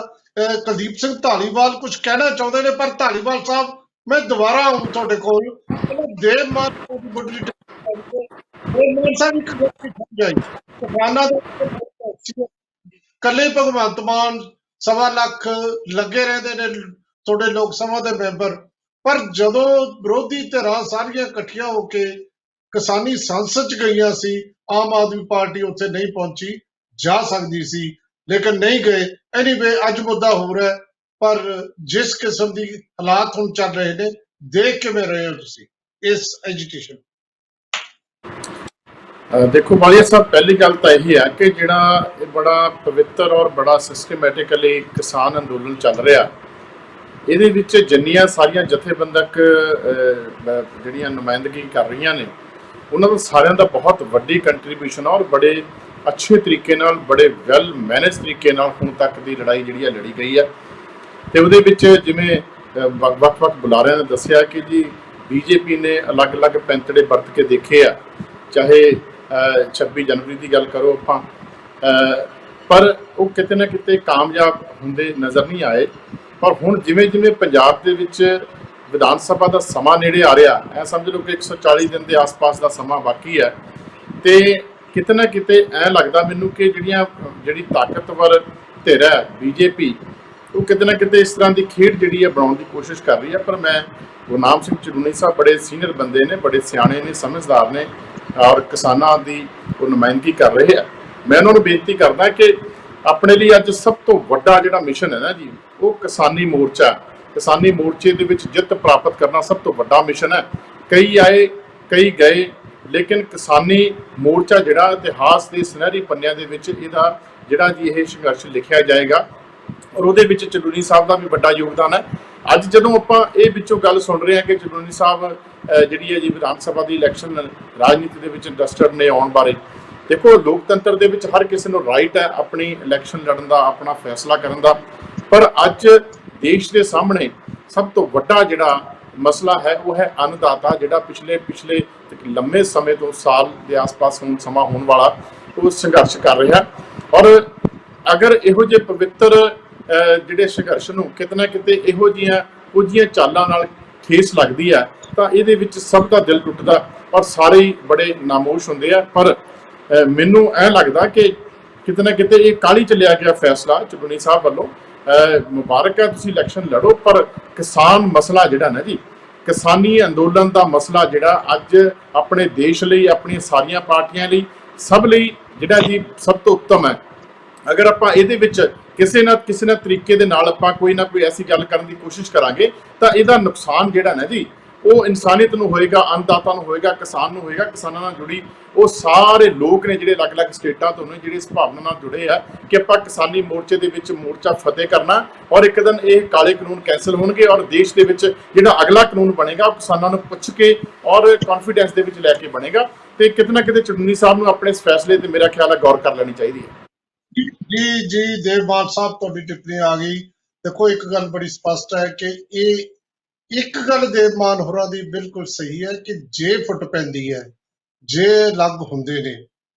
ਕੁਲਦੀਪ ਸਿੰਘ ਧਾਲੀਵਾਲ ਕੁਝ ਕਹਿਣਾ ਚਾਹੁੰਦੇ ਨੇ, ਪਰ ਧਾਲੀਵਾਲ ਸਾਹਿਬ ਮੈਂ ਦੁਬਾਰਾ ਆਉਂ ਤੁਹਾਡੇ ਕੋਲ। ਦੇਵ ਮਾਨ ਸਾਹਿਬ ਇੱਕ ਗੱਲ ਸਮਝਾਈ, ਕਿਸਾਨਾਂ ਦੇ ਕੱਲੇ ਭਗਵੰਤ ਮਾਨ 1.25 ਲੱਖ ਲੱਗੇ ਰਹਿੰਦੇ ਨੇ ਤੁਹਾਡੇ ਲੋਕ ਸਭਾ ਦੇ ਮੈਂਬਰ, ਪਰ ਜਦੋਂ ਵਿਰੋਧੀ ਧਿਰਾਂ ਸਾਰੀਆਂ ਇਕੱਠੀਆਂ ਹੋ ਕੇ ਕਿਸਾਨੀ ਸੰਸਦ ਚ ਗਈਆਂ ਸੀ, ਆਮ ਆਦਮੀ ਪਾਰਟੀ ਉੱਥੇ ਨਹੀਂ ਪਹੁੰਚੀ, ਜਾ ਸਕਦੀ ਸੀ ਲੇਕਿਨ ਨਹੀਂ ਗਏ। ਐਨੀਵੇ ਅੱਜ ਮੁੱਦਾ ਹੋ ਰਿਹਾ, ਪਰ ਜਿਸ ਕਿਸਮ ਦੀ ਹਾਲਾਤ ਹੁਣ ਚੱਲ ਰਹੇ ਨੇ, ਦੇਖ ਕਿਵੇਂ ਰਹੇ ਹੋ ਤੁਸੀਂ ਇਸ ਐਜੀਟੇਸ਼ਨ? ਦੇਖੋ ਵਾਲੀਆ ਸਾਹਿਬ, ਪਹਿਲੀ ਗੱਲ ਤਾਂ ਇਹ ਹੈ ਕਿ ਜਿਹੜਾ ਇਹ ਬੜਾ ਪਵਿੱਤਰ ਔਰ ਬੜਾ ਸਿਸਟਮੈਟਿਕਲੀ ਕਿਸਾਨ ਅੰਦੋਲਨ ਚੱਲ ਰਿਹਾ, ਇਹਦੇ ਵਿੱਚ ਜਿੰਨੀਆਂ ਸਾਰੀਆਂ ਜਥੇਬੰਦਕ ਜਿਹੜੀਆਂ ਨੁਮਾਇੰਦਗੀ ਕਰ ਰਹੀਆਂ ਨੇ, ਉਹਨਾਂ ਦਾ ਸਾਰਿਆਂ ਦਾ ਬਹੁਤ ਵੱਡੀ ਕੰਟਰੀਬਿਊਸ਼ਨ ਔਰ ਬੜੇ ਅੱਛੇ ਤਰੀਕੇ ਨਾਲ, ਬੜੇ ਵੈਲ ਮੈਨੇਜ ਤਰੀਕੇ ਨਾਲ ਹੁਣ ਤੱਕ ਦੀ ਲੜਾਈ ਜਿਹੜੀ ਹੈ ਲੜੀ ਗਈ ਹੈ। ਤੇ ਉਹਦੇ ਵਿੱਚ ਜਿਵੇਂ ਵੱਖ-ਵੱਖ ਬੁਲਾਰਿਆਂ ਨੇ ਦੱਸਿਆ ਕਿ ਜੀ ਬੀਜੇਪੀ ਨੇ ਅਲੱਗ-ਅਲੱਗ ਪੈਂਤੜੇ ਵਰਤ ਕੇ ਦੇਖੇ ਆ, ਚਾਹੇ 26 ਜਨਵਰੀ ਦੀ ਗੱਲ ਕਰੋ ਆਪਾਂ, ਪਰ ਉਹ ਕਿਤੇ ਨਾ ਕਿਤੇ ਕਾਮਯਾਬ ਹੁੰਦੇ ਨਜ਼ਰ ਨਹੀਂ ਆਏ। ਪਰ ਹੁਣ ਜਿਵੇਂ ਜਿਵੇਂ ਪੰਜਾਬ ਦੇ ਵਿੱਚ ਵਿਧਾਨ ਸਭਾ ਦਾ ਸਮਾਂ ਨੇੜੇ ਆ ਰਿਹਾ, ਐ ਸਮਝ ਲਓ ਕਿ 140 ਦਿਨ ਦੇ ਆਸ-ਪਾਸ ਦਾ ਸਮਾਂ ਬਾਕੀ ਹੈ, ਤੇ ਕਿਤੇ ਨਾ ਕਿਤੇ ਐ ਲੱਗਦਾ ਮੈਨੂੰ ਕਿ ਜਿਹੜੀ ਤਾਕਤਵਰ ਧਿਰ ਹੈ ਬੀਜੇਪੀ, ਉਹ ਕਿਤੇ ਨਾ ਕਿਤੇ ਇਸ ਤਰ੍ਹਾਂ ਦੀ ਖੇਡ ਜਿਹੜੀ ਹੈ ਬਣਾਉਣ ਦੀ ਕੋਸ਼ਿਸ਼ ਕਰ ਰਹੀ ਹੈ। ਪਰ ਮੈਂ ਗੁਰਨਾਮ ਸਿੰਘ ਚੜੂਨੀ ਸਾਹਿਬ ਬੜੇ ਸੀਨੀਅਰ ਬੰਦੇ ਨੇ, ਬੜੇ ਸਿਆਣੇ ਨੇ, ਸਮਝਦਾਰ ਨੇ ਔਰ ਕਿਸਾਨਾਂ ਦੀ ਉਹ ਨੁਮਾਇੰਦਗੀ ਕਰ ਰਹੇ ਆ। ਮੈਂ ਉਹਨਾਂ ਨੂੰ ਬੇਨਤੀ ਕਰਦਾ ਕਿ ਆਪਣੇ ਲਈ ਅੱਜ ਸਭ ਤੋਂ ਵੱਡਾ ਜਿਹੜਾ ਮਿਸ਼ਨ ਹੈ ਨਾ ਜੀ, ਉਹ ਕਿਸਾਨੀ ਮੋਰਚਾ। ਕਿਸਾਨੀ ਮੋਰਚੇ ਦੇ ਵਿੱਚ ਜਿੱਤ ਪ੍ਰਾਪਤ ਕਰਨਾ ਸਭ ਤੋਂ ਵੱਡਾ ਮਿਸ਼ਨ ਹੈ। ਕਈ ਆਏ ਕਈ ਗਏ, ਲੇਕਿਨ ਕਿਸਾਨੀ ਮੋਰਚਾ ਜਿਹੜਾ ਇਤਿਹਾਸ ਦੇ ਸੁਨਹਿਰੀ ਪੰਨਿਆਂ ਦੇ ਵਿੱਚ ਇਹਦਾ ਜਿਹੜਾ ਜੀ ਇਹ ਸੰਘਰਸ਼ ਲਿਖਿਆ ਜਾਏਗਾ ਔਰ ਉਹਦੇ ਵਿੱਚ ਚੜੂਨੀ ਸਾਹਿਬ ਦਾ ਵੀ ਵੱਡਾ ਯੋਗਦਾਨ ਹੈ। ਅੱਜ ਜਦੋਂ ਆਪਾਂ ਇਹ ਵਿੱਚੋਂ ਗੱਲ ਸੁਣ ਰਹੇ ਹਾਂ ਕਿ ਚੜੂਨੀ ਸਾਹਿਬ ਜਿਹੜੀ ਹੈ ਜੀ ਵਿਧਾਨ ਸਭਾ ਦੀ ਇਲੈਕਸ਼ਨ ਰਾਜਨੀਤੀ ਦੇ ਵਿੱਚ ਇੰਟਰਸਟਡ ਨੇ ਆਉਣ ਬਾਰੇ, ਦੇਖੋ ਲੋਕਤੰਤਰ ਦੇ ਵਿੱਚ ਹਰ ਕਿਸੇ ਨੂੰ ਰਾਈਟ ਹੈ ਆਪਣੀ ਇਲੈਕਸ਼ਨ ਲੜਨ ਦਾ, ਆਪਣਾ ਫੈਸਲਾ ਕਰਨ ਦਾ, ਪਰ ਅੱਜ ਦੇਸ਼ ਦੇ ਸਾਹਮਣੇ ਸਭ ਤੋਂ ਵੱਡਾ ਜਿਹੜਾ ਮਸਲਾ ਹੈ ਉਹ ਹੈ ਅੰਨਦਾਤਾ, ਜਿਹੜਾ ਪਿਛਲੇ ਲੰਮੇ ਸਮੇਂ ਤੋਂ ਸਾਲ ਦੇ ਆਸ-ਪਾਸ ਹੁਣ ਸਮਾਂ ਹੋਣ ਵਾਲਾ ਉਹ ਸੰਘਰਸ਼ ਕਰ ਰਿਹਾ। ਔਰ ਅਗਰ ਇਹੋ ਜਿਹੇ ਪਵਿੱਤਰ ਜਿਹੜੇ ਸੰਘਰਸ਼ ਨੂੰ ਕਿਤੇ ਨਾ ਕਿਤੇ ਇਹੋ ਜਿਹੀਆਂ ਚਾਲਾਂ ਨਾਲ ਠੇਸ ਲੱਗਦੀ ਹੈ ਤਾਂ ਇਹਦੇ ਵਿੱਚ ਸਭ ਦਾ ਦਿਲ ਟੁੱਟਦਾ ਔਰ ਸਾਰੇ ਹੀ ਬੜੇ ਨਾਮੋਸ਼ ਹੁੰਦੇ ਆ। ਪਰ ਮੈਨੂੰ ਐਂ ਲੱਗਦਾ ਕਿ ਕਿਤੇ ਨਾ ਕਿਤੇ ਇਹ ਕਾਹਲੀ ਚ ਲਿਆ ਗਿਆ ਫੈਸਲਾ ਚਟੂਨੀ ਸਾਹਿਬ ਵੱਲੋਂ। ਮੁਬਾਰਕ ਹੈ, ਤੁਸੀਂ ਇਲੈਕਸ਼ਨ ਲੜੋ, ਪਰ ਕਿਸਾਨ ਮਸਲਾ ਜਿਹੜਾ ਨਾ ਜੀ, ਕਿਸਾਨੀ ਅੰਦੋਲਨ ਦਾ ਮਸਲਾ ਜਿਹੜਾ ਅੱਜ ਆਪਣੇ ਦੇਸ਼ ਲਈ, ਆਪਣੀਆਂ ਸਾਰੀਆਂ ਪਾਰਟੀਆਂ ਲਈ, ਸਭ ਲਈ ਜਿਹੜਾ ਜੀ ਸਭ ਤੋਂ ਉੱਤਮ ਹੈ। ਅਗਰ ਆਪਾਂ ਇਹਦੇ ਵਿੱਚ ਕਿਸੇ ਨਾ ਤਰੀਕੇ ਦੇ ਨਾਲ ਆਪਾਂ ਕੋਈ ਨਾ ਕੋਈ ਐਸੀ ਗੱਲ ਕਰਨ ਦੀ ਕੋਸ਼ਿਸ਼ ਕਰਾਂਗੇ ਤਾਂ ਇਹਦਾ ਨੁਕਸਾਨ ਜਿਹੜਾ ਨਾ ਜੀ ਉਹ ਇਨਸਾਨੀਅਤ ਨੂੰ ਹੋਏਗਾ, ਅੰਨਦਾਤਾ ਨੂੰ ਹੋਏਗਾ, ਕਿਸਾਨ ਨੂੰ ਹੋਏਗਾ। ਕਿਸਾਨਾਂ ਨਾਲ ਜੁੜੀ ਉਹ ਸਾਰੇ ਲੋਕ ਨੇ ਜਿਹੜੇ ਅਲੱਗ-ਅਲੱਗ ਸਟੇਟਾਂ ਤੋਂ ਨੇ, ਜਿਹੜੇ ਇਸ ਭਾਵਨਾ ਨਾਲ ਜੁੜੇ ਆ ਕਿ ਆਪਾਂ ਕਿਸਾਨੀ ਮੋਰਚੇ ਦੇ ਵਿੱਚ ਮੋਰਚਾ ਫਤਿਹ ਕਰਨਾ, ਔਰ ਇੱਕ ਦਿਨ ਇਹ ਕਾਲੇ ਕਾਨੂੰਨ ਕੈਂਸਲ ਹੋਣਗੇ ਔਰ ਦੇਸ਼ ਦੇ ਵਿੱਚ ਜਿਹੜਾ ਅਗਲਾ ਕਾਨੂੰਨ ਬਣੇਗਾ ਉਹ ਕਿਸਾਨਾਂ ਨੂੰ ਪੁੱਛ ਕੇ ਔਰ ਕੌਨਫੀਡੈਂਸ ਦੇ ਵਿੱਚ ਲੈ ਕੇ ਬਣੇਗਾ। ਤੇ ਕਿਤੇ ਨਾ ਕਿਤੇ ਚਟੂਨੀ ਸਾਹਿਬ ਨੂੰ ਆਪਣੇ ਇਸ ਫੈਸਲੇ ਤੇ ਮੇਰਾ ਖਿਆਲ ਹੈ ਗੌਰ ਕਰ ਲੈਣੀ ਚਾਹੀਦੀ ਹੈ। ਜੀ ਦੇਵਮਾਨ ਸਾਹਿਬ, ਤੁਹਾਡੀ ਟਿੱਪਣੀ ਆ ਗਈ। ਦੇਖੋ, ਇੱਕ ਗੱਲ ਬੜੀ ਸਪਸ਼ਟ ਹੈ ਕਿ ਇਹ ਇੱਕ ਗੱਲ ਦੇਵਮਾਨ ਹੋਰਾਂ ਦੀ ਬਿਲਕੁਲ ਸਹੀ ਹੈ ਕਿ ਜੇ ਫੁੱਟ ਪੈਂਦੀ ਹੈ, ਜੇ ਅਲੱਗ ਹੁੰਦੇ ਨੇ,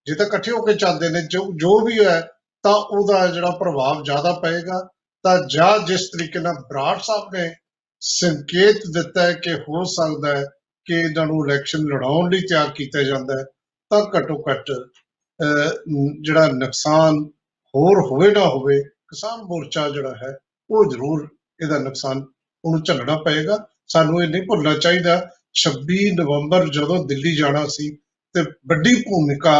ਜੇ ਤਾਂ ਇਕੱਠੇ ਹੋ ਕੇ ਚੱਲਦੇ ਨੇ, ਜੋ ਵੀ ਹੈ ਤਾਂ ਉਹਦਾ ਜਿਹੜਾ ਪ੍ਰਭਾਵ ਜ਼ਿਆਦਾ ਪਏਗਾ। ਤਾਂ ਜਾਂ ਜਿਸ ਤਰੀਕੇ ਨਾਲ ਬਰਾੜ ਸਾਹਿਬ ਨੇ ਸੰਕੇਤ ਦਿੱਤਾ ਹੈ ਕਿ ਹੋ ਸਕਦਾ ਹੈ ਕਿ ਇਹਨਾਂ ਨੂੰ ਇਲੈਕਸ਼ਨ ਲੜਾਉਣ ਲਈ ਤਿਆਰ ਕੀਤਾ ਜਾਂਦਾ ਹੈ, ਤਾਂ ਘੱਟੋ ਘੱਟ ਜਿਹੜਾ ਨੁਕਸਾਨ ਹੋਰ ਹੋਵੇ ਨਾ ਹੋਵੇ, ਕਿਸਾਨ ਮੋਰਚਾ ਜਿਹੜਾ ਹੈ ਉਹ ਜ਼ਰੂਰ ਇਹਦਾ ਨੁਕਸਾਨ ਉਹਨੂੰ ਝੱਲਣਾ ਪਏਗਾ। ਸਾਨੂੰ ਇਹ ਨਹੀਂ ਭੁੱਲਣਾ ਚਾਹੀਦਾ 26 ਨਵੰਬਰ ਜਦੋਂ ਦਿੱਲੀ ਜਾਣਾ ਸੀ ਤੇ ਵੱਡੀ ਭੂਮਿਕਾ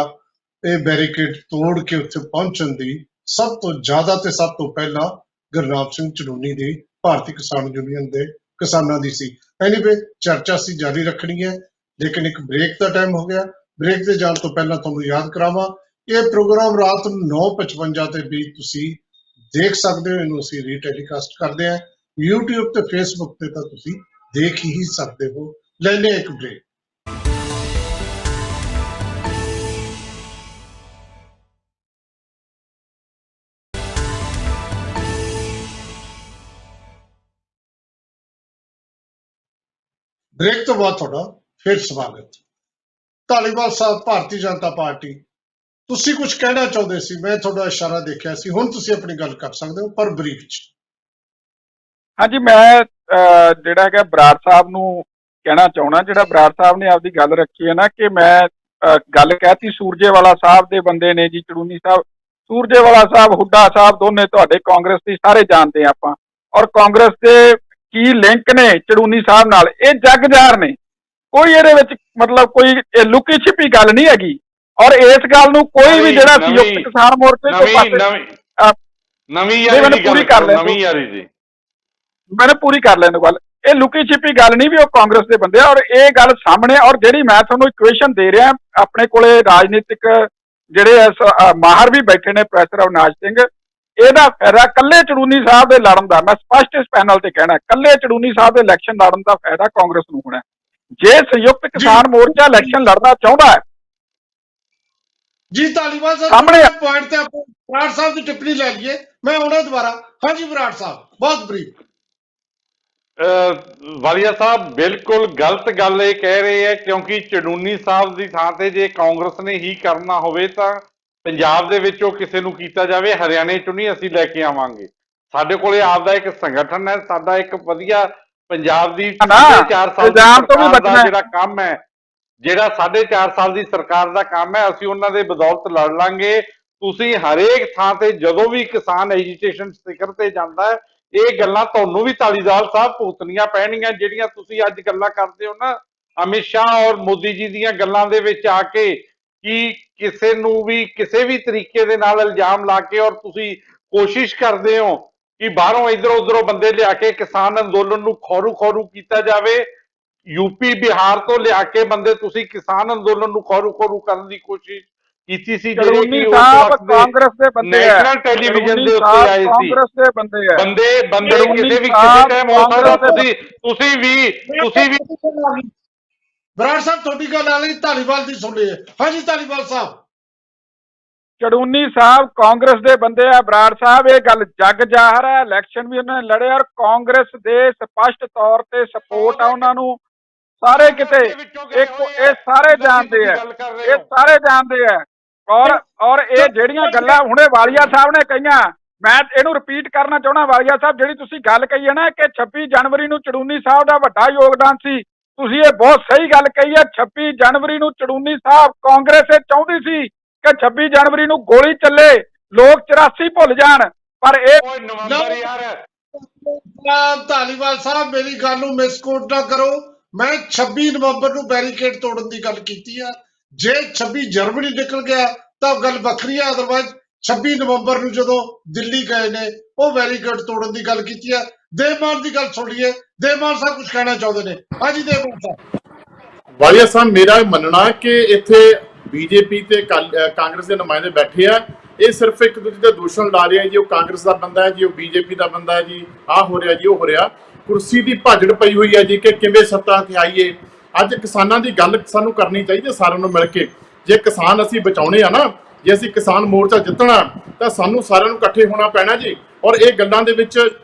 ਇਹ ਬੈਰੀਕੇਡ ਤੋੜ ਕੇ ਉੱਥੇ ਪਹੁੰਚਣ ਦੀ ਸਭ ਤੋਂ ਜ਼ਿਆਦਾ ਤੇ ਸਭ ਤੋਂ ਪਹਿਲਾਂ ਗੁਰਨਾਮ ਸਿੰਘ ਚੜੂਨੀ ਦੀ ਭਾਰਤੀ ਕਿਸਾਨ ਯੂਨੀਅਨ ਦੇ ਕਿਸਾਨਾਂ ਦੀ ਸੀ। ਐਨੀਵੇ, ਚਰਚਾ ਅਸੀਂ ਜਾਰੀ ਰੱਖਣੀ ਹੈ, ਲੇਕਿਨ ਇੱਕ ਬ੍ਰੇਕ ਦਾ ਟਾਈਮ ਹੋ ਗਿਆ। ਬ੍ਰੇਕ ਤੇ ਜਾਣ ਤੋਂ ਪਹਿਲਾਂ ਤੁਹਾਨੂੰ ਯਾਦ ਕਰਾਵਾਂ, ਇਹ ਪ੍ਰੋਗਰਾਮ ਰਾਤ ਨੂੰ 9:55 ਤੇ ਵੀ ਤੁਸੀਂ ਦੇਖ ਸਕਦੇ ਹੋ। ਇਹਨੂੰ ਅਸੀਂ ਰੀਟੈਲੀਕਾਸਟ ਕਰਦੇ ਹਾਂ YouTube ਤੇ Facebook ਤੇ, ਤਾਂ ਤੁਸੀਂ ਦੇਖ ਹੀ ਸਕਦੇ ਹੋ। ਲੈਣੇ ਇੱਕ ਬ੍ਰੇਕ। ਬ੍ਰੇਕ ਤੋਂ ਬਾਅਦ ਤੁਹਾਡਾ ਫਿਰ ਸਵਾਗਤ। ਧਾਲੀਵਾਲ ਸਾਹਿਬ, ਭਾਰਤੀ ਜਨਤਾ ਪਾਰਟੀ, ਤੁਸੀਂ ਕੁਝ ਕਹਿਣਾ ਚਾਹੁੰਦੇ ਸੀ, ਮੈਂ ਤੁਹਾਡਾ ਇਸ਼ਾਰਾ ਦੇਖਿਆ ਸੀ, ਹੁਣ ਤੁਸੀਂ ਆਪਣੀ ਗੱਲ ਕਰ ਸਕਦੇ ਹੋ ਪਰ ਬਰੀਫ ਚ। ਹਾਂਜੀ, ਮੈਂ ਜਿਹੜਾ ਹੈਗਾ ਬਰਾੜ ਸਾਹਿਬ ਨੂੰ ਕਹਿਣਾ ਚਾਹੁੰਦਾ, ਜਿਹੜਾ ਬਰਾੜ ਸਾਹਿਬ ਨੇ ਆਪਦੀ ਗੱਲ ਰੱਖੀ ਹੈ ਨਾ ਕਿ ਮੈਂ ਗੱਲ ਕਹਿਤੀ ਸੂਰਜੇਵਾਲਾ ਸਾਹਿਬ ਦੇ ਬੰਦੇ ਨੇ ਜੀ ਚੜੂਨੀ ਸਾਹਿਬ। ਸੂਰਜੇਵਾਲਾ ਸਾਹਿਬ, ਹੁੱਡਾ ਸਾਹਿਬ, ਦੋਨੇ ਤੁਹਾਡੇ ਕਾਂਗਰਸ ਦੀ ਸਾਰੇ ਜਾਣਦੇ ਆ ਆਪਾਂ, ਔਰ ਕਾਂਗਰਸ ਦੇ ਕੀ ਲਿੰਕ ਨੇ ਚੜੂਨੀ ਸਾਹਿਬ ਨਾਲ, ਇਹ ਜੱਗ ਜ਼ਾਹਰ ਨੇ। ਕੋਈ ਇਹਦੇ ਵਿੱਚ ਮਤਲਬ ਕੋਈ ਲੁਕੀ ਛਿਪੀ ਗੱਲ ਨਹੀਂ ਹੈਗੀ। ਔਰ ਇਸ ਗੱਲ ਨੂੰ ਕੋਈ ਵੀ ਜਿਹੜਾ ਸੰਯੁਕਤ ਕਿਸਾਨ ਮੋਰਚੇ ਤੋਂ ਮੈਨੂੰ ਪੂਰੀ ਕਰ ਲੈਣ ਦੋ ਗੱਲ, ਇਹ ਲੁਕੀ ਛਿਪੀ ਗੱਲ ਨਹੀਂ ਵੀ ਉਹ ਕਾਂਗਰਸ ਦੇ ਬੰਦੇ ਆ। ਔਰ ਇਹ ਗੱਲ ਸਾਹਮਣੇ, ਔਰ ਜਿਹੜੀ ਮੈਂ ਤੁਹਾਨੂੰ ਇਕੁਏਸ਼ਨ ਦੇ ਰਿਹਾ, ਆਪਣੇ ਕੋਲੇ ਰਾਜਨੀਤਿਕ ਜਿਹੜੇ ਮਾਹਰ ਵੀ ਬੈਠੇ ਨੇ, ਪ੍ਰੋਫੈਸਰ ਅਵਿਨਾਸ਼ ਸਿੰਘ, ਇਹਦਾ ਫਾਇਦਾ ਕੱਲੇ ਚੜੂਨੀ ਸਾਹਿਬ ਦੇ ਲੜਨ ਦਾ, ਮੈਂ ਸਪਸ਼ਟ ਇਸ ਪੈਨਲ ਤੇ ਕਹਿਣਾ, ਕੱਲੇ ਚੜੂਨੀ ਸਾਹਿਬ ਦੇ ਇਲੈਕਸ਼ਨ ਲੜਨ ਦਾ ਫਾਇਦਾ ਕਾਂਗਰਸ ਨੂੰ ਹੋਣਾ। ਜੇ ਸੰਯੁਕਤ ਕਿਸਾਨ ਮੋਰਚਾ ਇਲੈਕਸ਼ਨ ਲੜਨਾ ਚਾਹੁੰਦਾ ਹੈ ਜੀ, ਧਾਲੀਵਾਲ ਸਾਹਿਬ ਸਾਹਮਣੇ ਪੁਆਇੰਟ ਤੇ ਆਪਾਂ ਬਰਾੜ ਸਾਹਿਬ ਦੀ ਟਿੱਪਣੀ ਲੈ ਲਈਏ, ਮੈਂ ਆਉਣਾ ਦੁਬਾਰਾ। ਹਾਂਜੀ ਬਰਾੜ ਸਾਹਿਬ, ਬਹੁਤ ਬਰੀਫ। ਵਾਲੀਆ ਸਾਹਿਬ ਬਿਲਕੁਲ ਗਲਤ ਗੱਲ ਇਹ ਕਹਿ ਰਹੇ ਹੈ, ਕਿਉਂਕਿ ਚੜੂਨੀ ਸਾਹਿਬ ਦੀ ਥਾਂ ਤੇ ਜੇ ਕਾਂਗਰਸ ਨੇ ਹੀ ਕਰਨਾ ਹੋਵੇ ਤਾਂ ਪੰਜਾਬ ਦੇ ਵਿੱਚ ਉਹ ਕਿਸੇ ਨੂੰ ਕੀਤਾ ਜਾਵੇ, ਹਰਿਆਣੇ ਚੋਂ ਨਹੀਂ ਅਸੀਂ ਲੈ ਕੇ ਆਵਾਂਗੇ। ਸਾਡੇ ਕੋਲੇ ਆਪਦਾ ਇੱਕ ਸੰਗਠਨ ਹੈ, ਸਾਡਾ ਇੱਕ ਵਧੀਆ ਪੰਜਾਬ ਦੀ 4.5 ਸਾਲ ਦੀ ਸਰਕਾਰ ਦਾ ਜਿਹੜਾ ਕੰਮ ਹੈ, ਜਿਹੜਾ 4.5 ਸਾਲ ਦੀ ਸਰਕਾਰ ਦਾ ਕੰਮ ਹੈ, ਅਸੀਂ ਉਹਨਾਂ ਦੇ ਬਦੌਲਤ ਲੜ ਲਾਂਗੇ। ਤੁਸੀਂ ਹਰੇਕ ਥਾਂ ਤੇ ਜਦੋਂ ਵੀ ਕਿਸਾਨ ਐਜੀਟੇਸ਼ਨ ਸਿਖਰ ਤੇ ਜਾਂਦਾ ਹੈ, ਇਹ ਗੱਲਾਂ ਤੁਹਾਨੂੰ ਵੀ ਧਾਲੀਵਾਲ ਸਾਹਿਬ ਭੁਗਤਣੀਆਂ ਪੈਣਗੀਆਂ, ਜਿਹੜੀਆਂ ਤੁਸੀਂ ਅੱਜ ਗੱਲਾਂ ਕਰਦੇ ਹੋ ਨਾ ਅਮਿਤ ਸ਼ਾਹ ਔਰ ਮੋਦੀ ਜੀ ਦੀਆਂ ਗੱਲਾਂ ਦੇ ਵਿੱਚ ਆ ਕੇ, ਕਿ ਕਿਸੇ ਨੂੰ ਵੀ ਕਿਸੇ ਵੀ ਤਰੀਕੇ ਦੇ ਨਾਲ ਇਲਜ਼ਾਮ ਲਾ ਕੇ, ਔਰ ਤੁਸੀਂ ਕੋਸ਼ਿਸ਼ ਕਰਦੇ ਹੋ ਕਿ ਬਾਹਰੋਂ ਇਧਰੋਂ ਉਧਰੋਂ ਬੰਦੇ ਲਿਆ ਕੇ ਕਿਸਾਨ ਅੰਦੋਲਨ ਨੂੰ ਖੌਰੂ ਕੀਤਾ ਜਾਵੇ। ਯੂਪੀ ਬਿਹਾਰ ਤੋਂ ਲਿਆ ਕੇ ਬੰਦੇ ਤੁਸੀਂ ਕਿਸਾਨ ਅੰਦੋਲਨ ਨੂੰ ਖੌਰੂ ਕਰਨ ਦੀ ਕੋਸ਼ਿਸ਼ ਕੀਤੀ ਸੀ, ਜਿਹੜੇ ਕਿ ਕਾਂਗਰਸ ਦੇ ਬੰਦੇ ਨੈਸ਼ਨਲ ਟੈਲੀਵਿਜ਼ਨ ਦੇ ਉੱਤੇ ਆਏ ਸੀ। ਕਾਂਗਰਸ ਦੇ ਬੰਦੇ ਕਿਸੇ ਵੀ ਟਾਈਮ ਹੋ ਸਕਦਾ। ਤੁਸੀਂ ਵੀ ਬਰਾੜ ਸਾਹਿਬ, ਤੁਹਾਡੀ ਗੱਲ ਆ ਲਈ, ਧਾਲੀਵਾਲ ਦੀ ਸੁਣ ਲਈ। ਹਾਂਜੀ ਧਾਲੀਵਾਲ ਸਾਹਿਬ। ਚੜੂਨੀ ਸਾਹਿਬ ਕਾਂਗਰਸ ਦੇ ਬੰਦੇ ਆ। ਬਰਾੜ ਸਾਹਿਬ, ਇਹ ਗੱਲ ਜੱਗ ਜ਼ਾਹਰ ਹੈ, ਇਲੈਕਸ਼ਨ ਵੀ ਉਹਨਾਂ ਨੇ ਲੜੇ ਔਰ ਕਾਂਗਰਸ ਦੇ ਸਪਸ਼ਟ ਤੌਰ ਤੇ ਸਪੋਰਟ ਆ ਉਹਨਾਂ ਨੂੰ ਸਾਰੇ ਕਿਤੇ। ਇਹ ਸਾਰੇ ਜਾਣਦੇ ਆ, ਇਹ ਸਾਰੇ ਜਾਣਦੇ ਆ। ਔਰ ਇਹ ਜਿਹੜੀਆਂ ਗੱਲਾਂ ਹੁਣੇ ਵਾਲੀਆ ਸਾਹਿਬ ਨੇ ਕਹੀਆਂ, ਮੈਂ ਇਹਨੂੰ ਰਿਪੀਟ ਕਰਨਾ ਚਾਹੁੰਦਾ। ਵਾਲੀਆ ਸਾਹਿਬ, ਜਿਹੜੀ ਤੁਸੀਂ ਗੱਲ ਕਹੀ ਹੈ ਨਾ ਕਿ 26 ਜਨਵਰੀ ਨੂੰ ਚੜੂਨੀ ਸਾਹਿਬ ਦਾ ਵੱਡਾ ਯੋਗਦਾਨ ਸੀ, ਤੁਸੀਂ ਇਹ ਬਹੁਤ ਸਹੀ ਗੱਲ ਕਹੀ ਹੈ। 26 ਜਨਵਰੀ ਨੂੰ ਚੜੂਨੀ ਸਾਹਿਬ, ਕਾਂਗਰਸ ਇਹ ਚਾਹੁੰਦੀ ਸੀ ਕਿ 26 ਜਨਵਰੀ ਨੂੰ ਗੋਲੀ ਚੱਲੇ ਲੋਕ 84 ਭੁੱਲ ਜਾਣ, ਪਰ ਇਹ ਓਏ ਨਵੰਬਰ ਯਾਰ, ਧਾਲੀਵਾਲ ਸਾਹਿਬ ਮੇਰੀ ਗੱਲ ਨੂੰ ਮਿਸਕੋਟ ਨਾ ਕਰੋ। ਮੈਂ 26 ਨਵੰਬਰ ਨੂੰ ਬੈਰੀਕੇਡ ਤੋੜਨ ਦੀ ਗੱਲ ਕੀਤੀ ਆ। ਜੇ 26 ਜਰਮਨੀ ਨਿਕਲ ਗਿਆ ਤਾਂ ਗੱਲ ਵੱਖਰੀ ਆ, ਅਦਰਵਾਈਜ਼ 26 ਨਵੰਬਰ ਨੂੰ ਜਦੋਂ ਦਿੱਲੀ ਗਏ ਨੇ ਉਹ ਬੈਰੀਕੇਡ ਤੋੜਨ ਦੀ ਗੱਲ ਕੀਤੀ ਆ। ਦੇਵਮਾਨ ਦੀ ਗੱਲ ਸੁਣ ਲਈਏ, ਦੇਵਮਾਨ ਸਾਹਿਬ ਕੁਝ ਕਹਿਣਾ ਚਾਹੁੰਦੇ ਨੇ। ਹਾਂਜੀ ਦੇਵਮਾਨ ਸਾਹਿਬ। ਵਾਲੀਆ ਸਾਹਿਬ, ਮੇਰਾ ਇਹ ਮੰਨਣਾ ਕਿ ਇੱਥੇ ਬੀਜੇਪੀ ਤੇ ਕਾਂਗਰਸ ਦੇ ਨੁਮਾਇੰਦੇ ਬੈਠੇ ਆ, ਇਹ ਸਿਰਫ ਇੱਕ ਦੂਜੇ ਦਾ ਦੂਸ਼ਣ ਲਾ ਰਹੇ ਆ ਜੀ। ਉਹ ਕਾਂਗਰਸ ਦਾ ਬੰਦਾ ਹੈ ਜੀ, ਉਹ ਬੀਜੇਪੀ ਦਾ ਬੰਦਾ ਹੈ ਜੀ, ਆਹ ਹੋ ਰਿਹਾ ਜੀ, ਉਹ ਹੋ ਰਿਹਾ। ਕੁਰਸੀ ਦੀ ਭਾਜੜ ਪਈ ਹੋਈ ਹੈ ਜੀ ਕਿ ਕਿਵੇਂ ਸੱਤਾ ਤੇ ਆਈਏ। ਅੱਜ ਕਿਸਾਨਾਂ ਦੀ ਗੱਲ ਸਾਨੂੰ ਕਰਨੀ ਚਾਹੀਦੀ ਸਾਰਿਆਂ ਨੂੰ ਮਿਲ ਕੇ। ਜੇ ਕਿਸਾਨ ਅਸੀਂ ਬਚਾਉਣੇ ਆ ਨਾ, ਜੇ ਅਸੀਂ ਕਿਸਾਨ ਮੋਰਚਾ ਜਿੱਤਣਾ ਤਾਂ ਸਾਨੂੰ ਸਾਰਿਆਂ ਨੂੰ ਇਕੱਠੇ ਹੋਣਾ ਪੈਣਾ ਜੀ। ਔਰ ਇਹ ਗੱਲਾਂ ਦੇ ਵਿੱਚ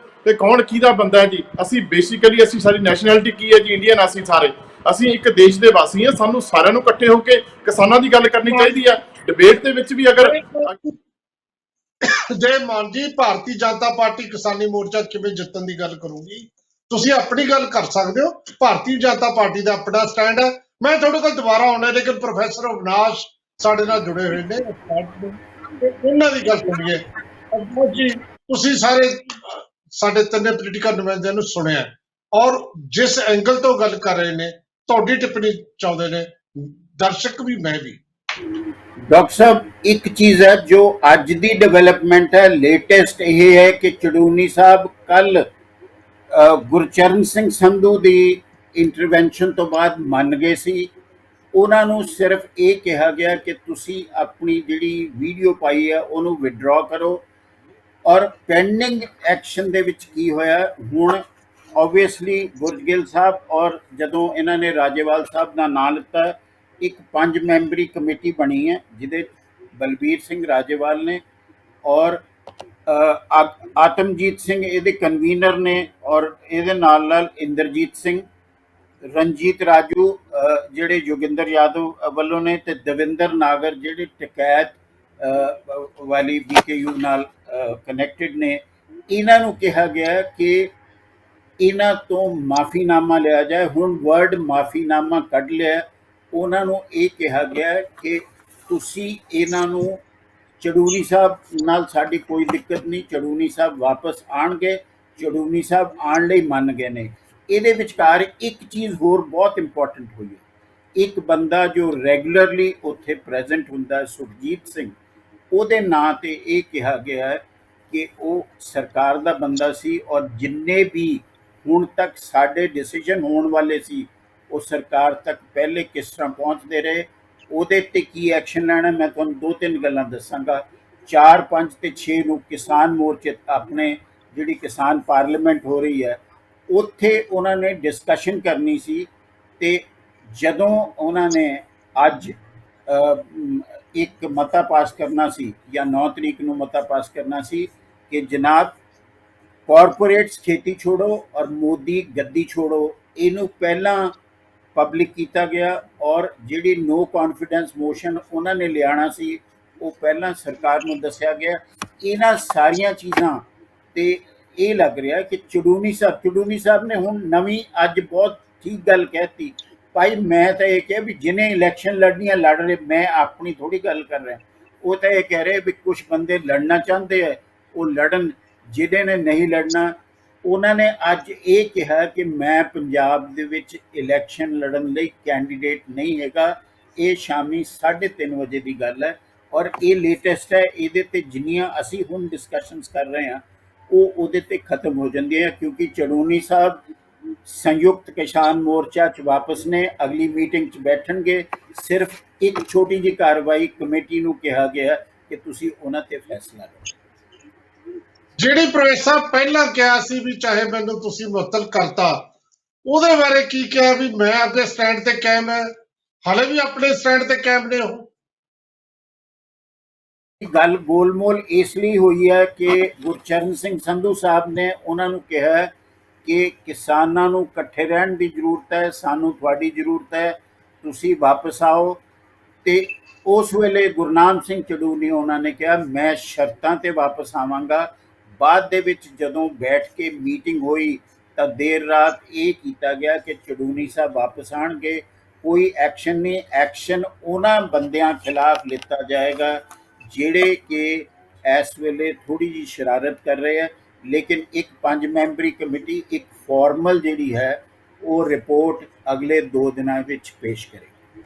ਤੇ ਕੌਣ ਕਿਹਦਾ ਬੰਦਾ ਹੈ ਜੀ, ਅਸੀਂ ਬੇਸਿਕਲੀ ਅਸੀਂ ਸਾਡੀ ਨੈਸ਼ਨੈਲਿਟੀ ਕੀ ਹੈ ਜੀ, ਇੰਡੀਅਨ। ਅਸੀਂ ਇੱਕ ਦੇਸ਼ ਦੇ ਵਾਸੀ ਹਾਂ। ਸਾਨੂੰ ਸਾਰਿਆਂ ਨੂੰ ਇਕੱਠੇ ਹੋ ਕੇ ਕਿਸਾਨਾਂ ਦੀ ਗੱਲ ਕਰਨੀ ਚਾਹੀਦੀ ਹੈ। ਡਿਬੇਟ ਦੇ ਵਿੱਚ ਵੀ ਅਗਰ ਦੇਵਮਾਨ ਜੀ, ਭਾਰਤੀ ਜਨਤਾ ਪਾਰਟੀ ਕਿਸਾਨੀ ਮੋਰਚਾ ਕਿਵੇਂ ਜਿੱਤਣ ਦੀ ਗੱਲ ਕਰੂਗੀ? ਤੁਸੀਂ ਆਪਣੀ ਗੱਲ ਕਰ ਸਕਦੇ ਹੋ। ਭਾਰਤੀ ਜਨਤਾ ਪਾਰਟੀ ਦਾ ਆਪਣਾ ਸਟੈਂਡ ਹੈ। ਮੈਂ ਤੁਹਾਡੇ ਕੋਲ ਦੁਬਾਰਾ ਆਉਣਾ, ਲੇਕਿਨ ਪ੍ਰੋਫੈਸਰ ਅਵਿਨਾਸ਼ ਸਾਡੇ ਨਾਲ ਜੁੜੇ ਹੋਏ ਨੇ, ਉਹਨਾਂ ਦੀ ਗੱਲ ਸੁਣੀਏ। ਅਵਿਨਾਸ਼ ਜੀ, ਤੁਸੀਂ ਸਾਰੇ ਸਾਡੇ ਤਿੰਨੇ ਪੋਲੀਟੀਕਲ ਨੁਮਾਇੰਦਿਆਂ ਨੂੰ ਸੁਣਿਆ ਔਰ ਜਿਸ ਐਂਗਲ ਤੋਂ ਗੱਲ ਕਰ ਰਹੇ ਨੇ, ਤੁਹਾਡੀ ਟਿੱਪਣੀ ਚਾਹੁੰਦੇ ਨੇ ਦਰਸ਼ਕ ਵੀ, ਮੈਂ ਵੀ। डॉक्टर साहब एक चीज़ है जो अज की डेवलपमेंट है, लेटेस्ट ये है कि चड़ूनी साहब कल गुरचरण सिंह संधू की इंटरवेंशन तो बाद मन गए सी। उन्होंने सिर्फ ये कहा गया कि तुसी अपनी जिहड़ी वीडियो पाई है उन्होंने विड्रॉ करो। और पेंडिंग एक्शन दे विच की होया हुण, ऑबवियसली गुरजगिल साहब और जदों इन्होंने राजेवाल साहब का नाम लिता, एक 5 मैंबरी कमेटी बनी है जिहदे बलबीर सिंह राजेवाल ने और आतमजीत सिंह ये कन्वीनर ने, और ये नाल नाल इंद्रजीत सिंह, रंजीत राजू जिहड़े जोगिंदर यादव वालों ने, ते दविंदर नागर जिहड़े टकैत वाली BKU नाल कनैक्टेड ने। इन्हां नूं कहा गया कि इन्हां तो माफ़ीनामा लिया जाए। हुण वर्ड माफ़ीनामा कढ लिया। उन्होंने ये कहा गया कि तुसी इन्हां नूं, चड़ूनी साहब नाल साडी कोई दिक्कत नहीं, चड़ूनी साहब वापस आणगे, चड़ूनी साहब आण लई मन गए ने। इहदे विचकार एक चीज़ होर बहुत इंपॉर्टेंट हुई है। एक बंदा जो रेगुलरली उत्थे प्रेजेंट हुंदा है, सुखजीत सिंह, उहदे नां ते ये कहा गया है कि वो सरकार दा बंदा सी और जिन्ने भी हुण तक साडे डिसीजन होने वाले सी वो सरकार तक पहले किस तरह पहुँचते रहे, ਉਹਦੇ ਤੇ ਕੀ ਐਕਸ਼ਨ ਲੈਣਾ। मैं ਤੁਹਾਨੂੰ 2-3 ਗੱਲਾਂ ਦੱਸਾਂਗਾ। 4, 5 ਤੇ 6 ਨੂੰ ਕਿਸਾਨ ਮੋਰਚੇ ਆਪਣੇ ਜਿਹੜੀ ਕਿਸਾਨ ਪਾਰਲੀਮੈਂਟ ਹੋ ਰਹੀ ਹੈ ਉੱਥੇ ਉਹਨਾਂ ਨੇ ਡਿਸਕਸ਼ਨ ਕਰਨੀ ਸੀ। ਤੇ ਜਦੋਂ ਉਹਨਾਂ ਨੇ ਅੱਜ ਇੱਕ ਮਤਾ ਪਾਸ ਕਰਨਾ ਸੀ ਜਾਂ 9 ਤਰੀਕ ਨੂੰ ਮਤਾ ਪਾਸ ਕਰਨਾ ਸੀ ਕਿ ਜਨਾਬ कॉरपोरेट्स खेती छोड़ो और मोदी गद्दी छोड़ो, इनू पहला पब्लिक किया गया। और जिहड़ी नो कॉन्फिडेंस मोशन उन्होंने लियाना सी वो पहला सरकार नूं दस्या गया। इन्हां सारियां चीज़ां ते ये लग रहा कि चड़ूनी साहब ने हुण नवीं अज बहुत ठीक गल कहती। भाई मैं तो ये कहा भी जिन्हें इलैक्शन लड़नियां लड़ रहे, मैं अपनी थोड़ी गल कर रहा। वो तो ये कह रहे भी कुछ बंदे लड़ना चाहते हैं वो लड़न, जिन्हें ने नहीं लड़ना। उन्होंने अज ये कहा कि मैं पंजाब दे विच इलैक्शन लड़न लई कैंडीडेट नहीं हैगा। ये शामी 3:30 बजे की गल है और ये लेटेस्ट है। ये जिन्नियां असी हुण डिस्कशनस कर रहे हैं वो उहदे ते खत्म हो जांदियां, क्योंकि चड़ूनी साहब संयुक्त किसान मोर्चा च वापस ने, अगली मीटिंग च बैठणगे। सिर्फ एक छोटी जी कार्रवाई कमेटी नूं कहा गया कि तुसीं उन्हां ते फैसला लो। ਜਿਹੜੀ ਪ੍ਰੋਫੈਸਰ ਪਹਿਲਾਂ ਕਿਹਾ ਸੀ ਵੀ ਚਾਹੇ ਮੈਨੂੰ ਤੁਸੀਂ ਮੁਅੱਤਲ ਕਰਤਾ, ਉਹਦੇ ਬਾਰੇ ਕੀ ਕਿਹਾ ਵੀ ਮੈਂ ਆਪਣੇ ਸਟੈਂਡ ਤੇ ਕਾਇਮ ਹੈ, ਹਾਲੇ ਵੀ ਆਪਣੇ ਸਟੈਂਡ ਤੇ ਕਾਇਮ ਨੇ ਉਹ? गल गोलमोल इसलिए हुई है कि गुरचरण सिंह संधू साहब ने उन्होंने कहा कि किसानों नूं इकट्ठे रहन की जरूरत है, सानू तुहाडी जरूरत है, तुसी वापस आओ। तो उस वेले गुरनाम सिंह चड़ूनी उन्होंने कहा मैं शर्तां ते वापस आवांगा। बाद दे विच जदों बैठ के मीटिंग हुई तो देर रात ये किया गया कि चड़ूनी साहब वापस आएंगे, कोई एक्शन नहीं, एक्शन उन्हां बंदियां खिलाफ लिता जाएगा जिहड़े कि ਇਸ ਵੇਲੇ ਥੋੜੀ ਜਿਹੀ ਸ਼ਰਾਰਤ ਕਰ ਰਹੇ ਹੈ, ਲੇਕਿਨ ਇੱਕ 5 ਮੈਂਬਰੀ ਕਮੇਟੀ ਇੱਕ ਫਾਰਮਲ ਜਿਹੜੀ ਹੈ ਉਹ ਰਿਪੋਰਟ ਅਗਲੇ 2 ਦਿਨਾਂ ਵਿੱਚ ਪੇਸ਼ ਕਰੇਗੀ।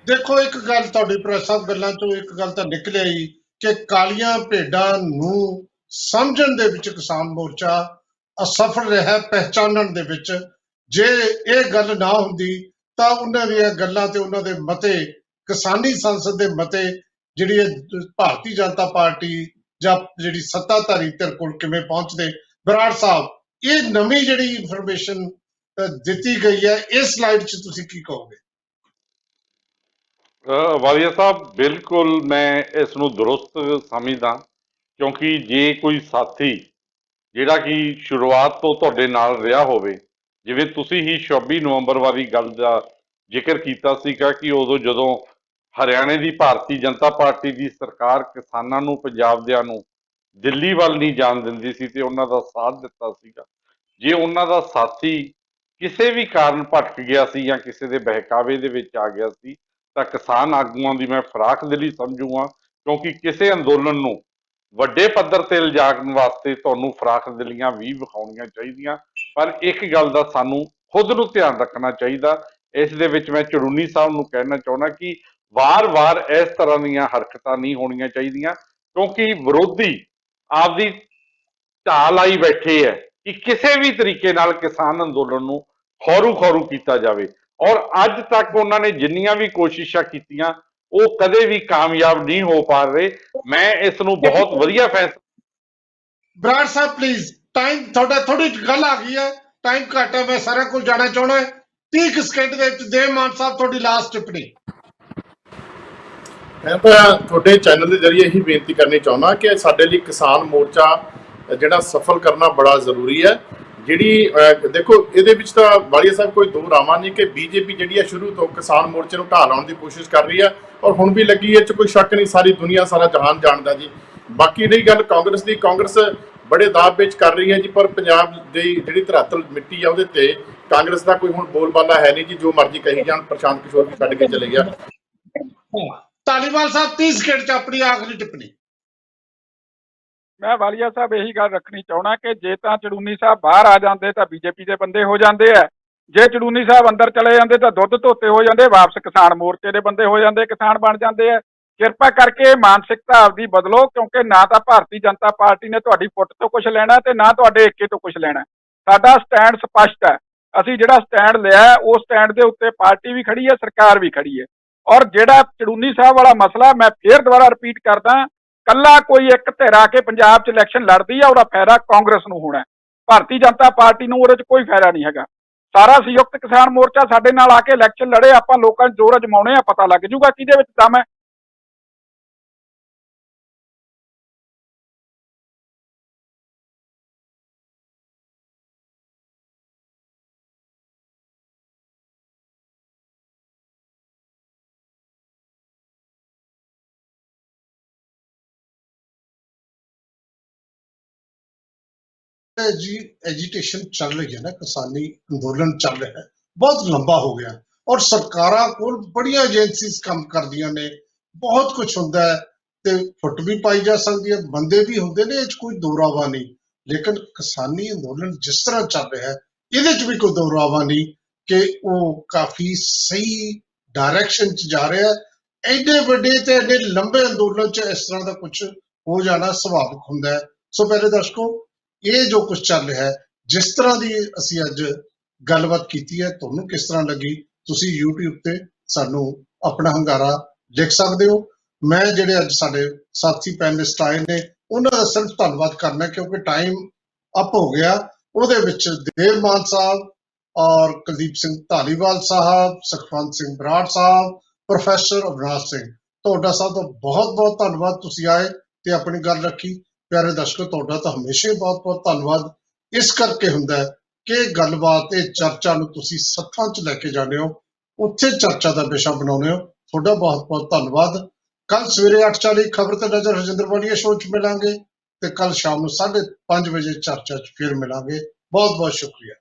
ਦੇਖੋ, ਇੱਕ ਗੱਲ ਤੁਹਾਡੀ ਪ੍ਰੈਸ ਸਾਹਿਬ ਗੱਲਾਂ ਚੋਂ ਇੱਕ ਗੱਲ ਤਾਂ ਨਿਕਲਿਆ ਹੀ ਕਿ ਕਾਲੀਆਂ ਭੇਡਾਂ ਨੂੰ ਸਮਝਣ ਦੇ ਵਿੱਚ ਕਿਸਾਨ ਮੋਰਚਾ ਅਸਫਲ ਰਿਹਾ ਪਹਿਚਾਨਣ ਦੇ ਵਿੱਚ। ਜੇ ਇਹ ਗੱਲ ਨਾ ਹੁੰਦੀ ਤਾਂ ਉਹਨਾਂ ਦੀਆਂ ਗੱਲਾਂ ਤੇ ਉਹਨਾਂ ਦੇ ਮਤੇ, ਕਿਸਾਨੀ ਸੰਸਦ ਦੇ ਮਤੇ ਜਿਹੜੀ ਭਾਰਤੀ ਜਨਤਾ ਪਾਰਟੀ ਜਾਂ ਜਿਹੜੀ ਸੱਤਾਧਾਰੀ ਧਿਰ ਕੋਲ ਕਿਵੇਂ ਪਹੁੰਚਦੇ। ਬਰਾੜ ਸਾਹਿਬ, ਇਹ ਨਵੀਂ ਜਿਹੜੀ ਇਨਫੋਰਮੇਸ਼ਨ ਦਿੱਤੀ ਗਈ ਹੈ, ਇਸ ਸਲਾਈਡ 'ਚ ਤੁਸੀਂ ਕੀ ਕਹੋਗੇ? ਵਾਲੀਆ ਸਾਹਿਬ, ਬਿਲਕੁਲ ਮੈਂ ਇਸ ਨੂੰ ਦਰੁਸਤ ਸਮਝਦਾ, ਕਿਉਂਕਿ ਜੇ ਕੋਈ ਸਾਥੀ ਜਿਹੜਾ ਕਿ ਸ਼ੁਰੂਆਤ ਤੋਂ ਤੁਹਾਡੇ ਨਾਲ ਰਿਹਾ ਹੋਵੇ, ਜਿਵੇਂ ਤੁਸੀਂ ਹੀ 26 ਨਵੰਬਰ ਵਾਲੀ ਗੱਲ ਦਾ ਜ਼ਿਕਰ ਕੀਤਾ ਸੀਗਾ ਕਿ ਉਦੋਂ ਜਦੋਂ ਹਰਿਆਣੇ ਦੀ ਭਾਰਤੀ ਜਨਤਾ ਪਾਰਟੀ ਦੀ ਸਰਕਾਰ ਕਿਸਾਨਾਂ ਨੂੰ, ਪੰਜਾਬ ਦਿਆਂ ਨੂੰ ਦਿੱਲੀ ਵੱਲ ਨਹੀਂ ਜਾਣ ਦਿੰਦੀ ਸੀ ਤੇ ਉਹਨਾਂ ਦਾ ਸਾਥ ਦਿੱਤਾ ਸੀਗਾ। ਜੇ ਉਹਨਾਂ ਦਾ ਸਾਥੀ ਕਿਸੇ ਵੀ ਕਾਰਨ ਭਟਕ ਗਿਆ ਸੀ ਜਾਂ ਕਿਸੇ ਦੇ ਬਹਿਕਾਵੇ ਦੇ ਵਿੱਚ ਆ ਗਿਆ ਸੀ ਤਾਂ ਕਿਸਾਨ ਆਗੂਆਂ ਦੀ ਮੈਂ ਫਰਾਖ ਦਿਲੀ ਸਮਝੂਗਾ, ਕਿਉਂਕਿ ਕਿਸੇ ਅੰਦੋਲਨ ਨੂੰ ਵੱਡੇ ਪੱਧਰ ਤੇ ਲਿਜਾਣ ਵਾਸਤੇ ਤੁਹਾਨੂੰ ਫਰਾਖ ਦਿਲੀਆਂ ਵੀ ਵਿਖਾਉਣੀਆਂ ਚਾਹੀਦੀਆਂ। ਪਰ ਇੱਕ ਗੱਲ ਦਾ ਸਾਨੂੰ ਖੁਦ ਨੂੰ ਧਿਆਨ ਰੱਖਣਾ ਚਾਹੀਦਾ। ਇਸ ਦੇ ਵਿੱਚ ਮੈਂ ਚੜੂਨੀ ਸਾਹਿਬ ਨੂੰ ਕਹਿਣਾ ਚਾਹੁੰਦਾ ਕਿ ਵਾਰ-ਵਾਰ ਇਸ ਤਰ੍ਹਾਂ ਦੀਆਂ ਹਰਕਤਾਂ ਨਹੀਂ ਹੋਣੀਆਂ ਚਾਹੀਦੀਆਂ, ਕਿਉਂਕਿ ਵਿਰੋਧੀ ਆਪਦੀ ਢਾਲ ਆਈ ਬੈਠੇ ਹੈ ਕਿ ਕਿਸੇ ਵੀ ਤਰੀਕੇ ਨਾਲ ਕਿਸਾਨ ਅੰਦੋਲਨ ਨੂੰ ਖੌਰੂ ਕੀਤਾ ਜਾਵੇ। ਔਰ ਅੱਜ ਤੱਕ ਉਹਨਾਂ ਨੇ ਜਿੰਨੀਆਂ ਵੀ ਕੋਸ਼ਿਸ਼ਾਂ ਕੀਤੀਆਂ ਉਹ ਕਦੇ ਵੀ ਕਾਮਯਾਬ ਨਹੀਂ ਹੋ ਪਾ ਰਹੇ। ਮੈਂ ਇਸ ਨੂੰ ਬਹੁਤ ਵਧੀਆ ਫੈਸਲਾ। ਬਰਾੜ ਸਾਹਿਬ ਪਲੀਜ਼, ਟਾਈਮ ਤੁਹਾਡਾ ਥੋੜੀ ਗੱਲ ਆ ਗਈ ਹੈ, ਟਾਈਮ ਘੱਟ ਹੈ, ਮੈਂ ਸਾਰਿਆਂ ਕੋਲ ਜਾਣਾ ਚਾਹੁੰਦਾ। 30 ਸਕਿੰਟ ਦੇ ਵਿੱਚ ਦੇ ਮਾਨ ਸਾਹਿਬ ਤੁਹਾਡੀ ਲਾਸਟ ਟਿੱਪਣੀ। ਮੈਂ ਤਾਂ ਤੁਹਾਡੇ ਚੈਨਲ ਦੇ ਜ਼ਰੀਏ ਇਹੀ ਬੇਨਤੀ ਕਰਨੀ ਚਾਹੁੰਦਾ ਕਿ ਸਾਡੇ ਲਈ ਕਿਸਾਨ ਮੋਰਚਾ ਜਿਹੜਾ ਸਫਲ ਕਰਨਾ ਬੜਾ ਜ਼ਰੂਰੀ ਹੈ। ਜਿਹੜੀ ਦੇਖੋ, ਇਹਦੇ ਵਿੱਚ ਤਾਂ ਵਾਲੀਆ ਸਾਹਿਬ ਕੋਈ ਦੋ ਰਾਵਾਂ ਨਹੀਂ ਕਿ ਬੀਜੇਪੀ ਜਿਹੜੀ ਹੈ ਸ਼ੁਰੂ ਤੋਂ ਕਿਸਾਨ ਮੋਰਚੇ ਨੂੰ ਢਾਹ ਲਾਉਣ ਦੀ ਕੋਸ਼ਿਸ਼ ਕਰ ਰਹੀ ਹੈ ਔਰ ਹੁਣ ਵੀ ਲੱਗੀ ਹੈ, ਇਹ 'ਚ ਕੋਈ ਸ਼ੱਕ ਨਹੀਂ, ਸਾਰੀ ਦੁਨੀਆ ਸਾਰਾ ਜਹਾਨ ਜਾਣਦਾ ਜੀ। ਬਾਕੀ ਰਹੀ ਗੱਲ ਕਾਂਗਰਸ ਦੀ, ਕਾਂਗਰਸ ਬੜੇ ਦਾਅਵੇ ਵਿੱਚ ਕਰ ਰਹੀ ਹੈ ਜੀ, ਪਰ ਪੰਜਾਬ ਦੀ ਜਿਹੜੀ ਧਰਾਤਲ ਮਿੱਟੀ ਆ ਉਹਦੇ ਤੇ ਕਾਂਗਰਸ ਦਾ ਕੋਈ ਹੁਣ ਬੋਲਬਾਲਾ ਹੈ ਨਹੀਂ ਜੀ, ਜੋ ਮਰਜ਼ੀ ਕਹੀ ਜਾਣ। ਪ੍ਰਸ਼ਾਂਤ ਕਿਸ਼ੋਰ ਵੀ ਛੱਡ ਕੇ ਚਲੇ ਗਿਆ। ਧਾਲੀਵਾਲ ਸਾਹਿਬ 30 ਸਕਿੰਟ 'ਚ ਆਪਣੀ ਆਖਰੀ ਟਿੱਪਣੀ। ਮੈਂ ਵਾਲੀਆ ਸਾਹਿਬ ਇਹੀ ਗੱਲ ਰੱਖਣੀ ਚਾਹਣਾ ਕਿ ਜੇ ਤਾਂ ਚੜੂਨੀ ਸਾਹਿਬ ਬਾਹਰ ਆ ਜਾਂਦੇ ਤਾਂ ਬੀਜੇਪੀ ਦੇ ਬੰਦੇ ਹੋ ਜਾਂਦੇ ਆ, ਜੇ ਚੜੂਨੀ ਸਾਹਿਬ ਅੰਦਰ ਚਲੇ ਜਾਂਦੇ ਤਾਂ ਦੁੱਧ ਧੋਤੇ ਹੋ ਜਾਂਦੇ, ਵਾਪਸ ਕਿਸਾਨ ਮੋਰਚੇ ਦੇ ਬੰਦੇ ਹੋ ਜਾਂਦੇ, ਕਿਸਾਨ ਬਣ ਜਾਂਦੇ ਆ। ਕਿਰਪਾ ਕਰਕੇ ਮਾਨਸਿਕਤਾ ਆਪਦੀ ਬਦਲੋ, ਕਿਉਂਕਿ ਨਾ ਤਾਂ ਭਾਰਤੀ ਜਨਤਾ ਪਾਰਟੀ ਨੇ ਤੁਹਾਡੀ ਫੁੱਟ ਤੋਂ ਕੁਝ ਲੈਣਾ ਤੇ ਨਾ ਤੁਹਾਡੇ ਏਕੇ ਤੋਂ ਕੁਝ ਲੈਣਾ। ਸਾਡਾ ਸਟੈਂਡ ਸਪਸ਼ਟ ਹੈ। ਅਸੀਂ ਜਿਹੜਾ ਸਟੈਂਡ ਲਿਆ ਉਸ ਸਟੈਂਡ ਦੇ ਉੱਤੇ ਪਾਰਟੀ ਵੀ ਖੜੀ ਹੈ, ਸਰਕਾਰ ਵੀ ਖੜੀ ਹੈ। ਔਰ ਜਿਹੜਾ ਚੜੂਨੀ ਸਾਹਿਬ ਵਾਲਾ ਮਸਲਾ, ਮੈਂ ਫੇਰ ਦੁਬਾਰਾ ਰਿਪੀਟ ਕਰਦਾ, ਕੱਲਾ ਕੋਈ ਇੱਕ ਧਿਰ ਆ ਕੇ ਪੰਜਾਬ 'ਚ ਇਲੈਕਸ਼ਨ ਲੜਦੀ ਆ, ਉਹਦਾ ਫਾਇਦਾ ਕਾਂਗਰਸ ਨੂੰ ਹੋਣਾ, ਭਾਰਤੀ ਜਨਤਾ ਪਾਰਟੀ ਨੂੰ ਉਹਦੇ 'ਚ ਕੋਈ ਫਾਇਦਾ ਨਹੀਂ ਹੈਗਾ। ਸਾਰਾ ਸੰਯੁਕਤ ਕਿਸਾਨ ਮੋਰਚਾ ਸਾਡੇ ਨਾਲ ਆ ਕੇ ਇਲੈਕਸ਼ਨ ਲੜੇ, ਆਪਾਂ ਲੋਕਾਂ 'ਚ ਜ਼ੋਰ ਅਜਮਾਉਣੇ ਆ, ਪਤਾ ਲੱਗ ਜੂਗਾ ਕਿਹਦੇ ਵਿੱਚ ਦਮ ਹੈ। जी एजिटेशन चल रही है ना, किसानी अंदोलन चल रहा है, बहुत लंबा हो गया और सरकारां कोल बड़ियां एजेंसीज काम करदियां ने, बहुत कुछ हुंदा है ते फुट भी पाई जा सकदी है, बंदे भी हुंदे ने, इच कोई दोरावा नहीं। लेकिन किसानी अंदोलन जिस तरह चल रहा है, इहदे च भी कोई दोरावा नहीं कि वो काफी सही डायरेक्शन च जा रहा है। एडे वड्डे ते एडे लंबे अंदोलन च इस तरह का कुछ हो जाना सुभाविक हुंदा है। सो पहले दर्शकों, ਇਹ ਜੋ ਕੁਝ ਚੱਲ ਰਿਹਾ ਹੈ, ਜਿਸ ਤਰ੍ਹਾਂ ਦੀ ਅਸੀਂ ਅੱਜ ਗੱਲਬਾਤ ਕੀਤੀ ਹੈ, ਤੁਹਾਨੂੰ ਕਿਸ ਤਰ੍ਹਾਂ ਲੱਗੀ? ਤੁਸੀਂ YouTube ਤੇ ਸਾਨੂੰ ਆਪਣਾ ਹੰਗਾਰਾ ਲਿਖ ਸਕਦੇ ਹੋ। ਮੈਂ ਜਿਹੜੇ ਅੱਜ ਸਾਡੇ ਸਾਥੀ ਪੈਨਲਿਸਟ ਆਏ ਨੇ ਉਹਨਾਂ ਦਾ ਸਿਰਫ ਧੰਨਵਾਦ ਕਰਨਾ, ਕਿਉਂਕਿ ਟਾਈਮ ਅਪ ਹੋ ਗਿਆ। ਉਹਦੇ ਵਿੱਚ ਦੇਵ ਮਾਨ ਸਾਹਿਬ ਔਰ ਕੁਲਦੀਪ ਸਿੰਘ ਧਾਲੀਵਾਲ ਸਾਹਿਬ, ਸੁਖਵੰਤ ਸਿੰਘ ਬਰਾੜ ਸਾਹਿਬ, ਪ੍ਰੋਫੈਸਰ ਅਵਨਾਸ਼ ਸਿੰਘ, ਤੁਹਾਡਾ ਸਭ ਦਾ ਬਹੁਤ ਬਹੁਤ ਧੰਨਵਾਦ। ਤੁਸੀਂ ਆਏ ਤੇ ਆਪਣੀ ਗੱਲ ਰੱਖੀ। ਪਿਆਰੇ ਦਰਸ਼ਕੋ, ਤੁਹਾਡਾ ਤਾਂ ਹਮੇਸ਼ਾ ਹੀ ਬਹੁਤ ਬਹੁਤ ਧੰਨਵਾਦ। ਇਸ ਕਰਕੇ ਹੁੰਦਾ ਹੈ ਕਿ ਗੱਲਬਾਤ, ਇਹ ਚਰਚਾ ਨੂੰ ਤੁਸੀਂ ਸੱਥਾਂ 'ਚ ਲੈ ਕੇ ਜਾਂਦੇ ਹੋ, ਉੱਥੇ ਚਰਚਾ ਦਾ ਵਿਸ਼ਾ ਬਣਾਉਂਦੇ ਹੋ। ਤੁਹਾਡਾ ਬਹੁਤ ਬਹੁਤ ਧੰਨਵਾਦ। ਕੱਲ ਸਵੇਰੇ 8:40 ਖਬਰ ਤੇ ਨਜ਼ਰ ਰਜਿੰਦਰ ਵਾਲੀਆ ਸ਼ੋਅ 'ਚ ਮਿਲਾਂਗੇ ਤੇ ਕੱਲ ਸ਼ਾਮ ਨੂੰ 5:30 ਵਜੇ ਚਰਚਾ 'ਚ ਫਿਰ ਮਿਲਾਂਗੇ। ਬਹੁਤ ਬਹੁਤ ਸ਼ੁਕਰੀਆ।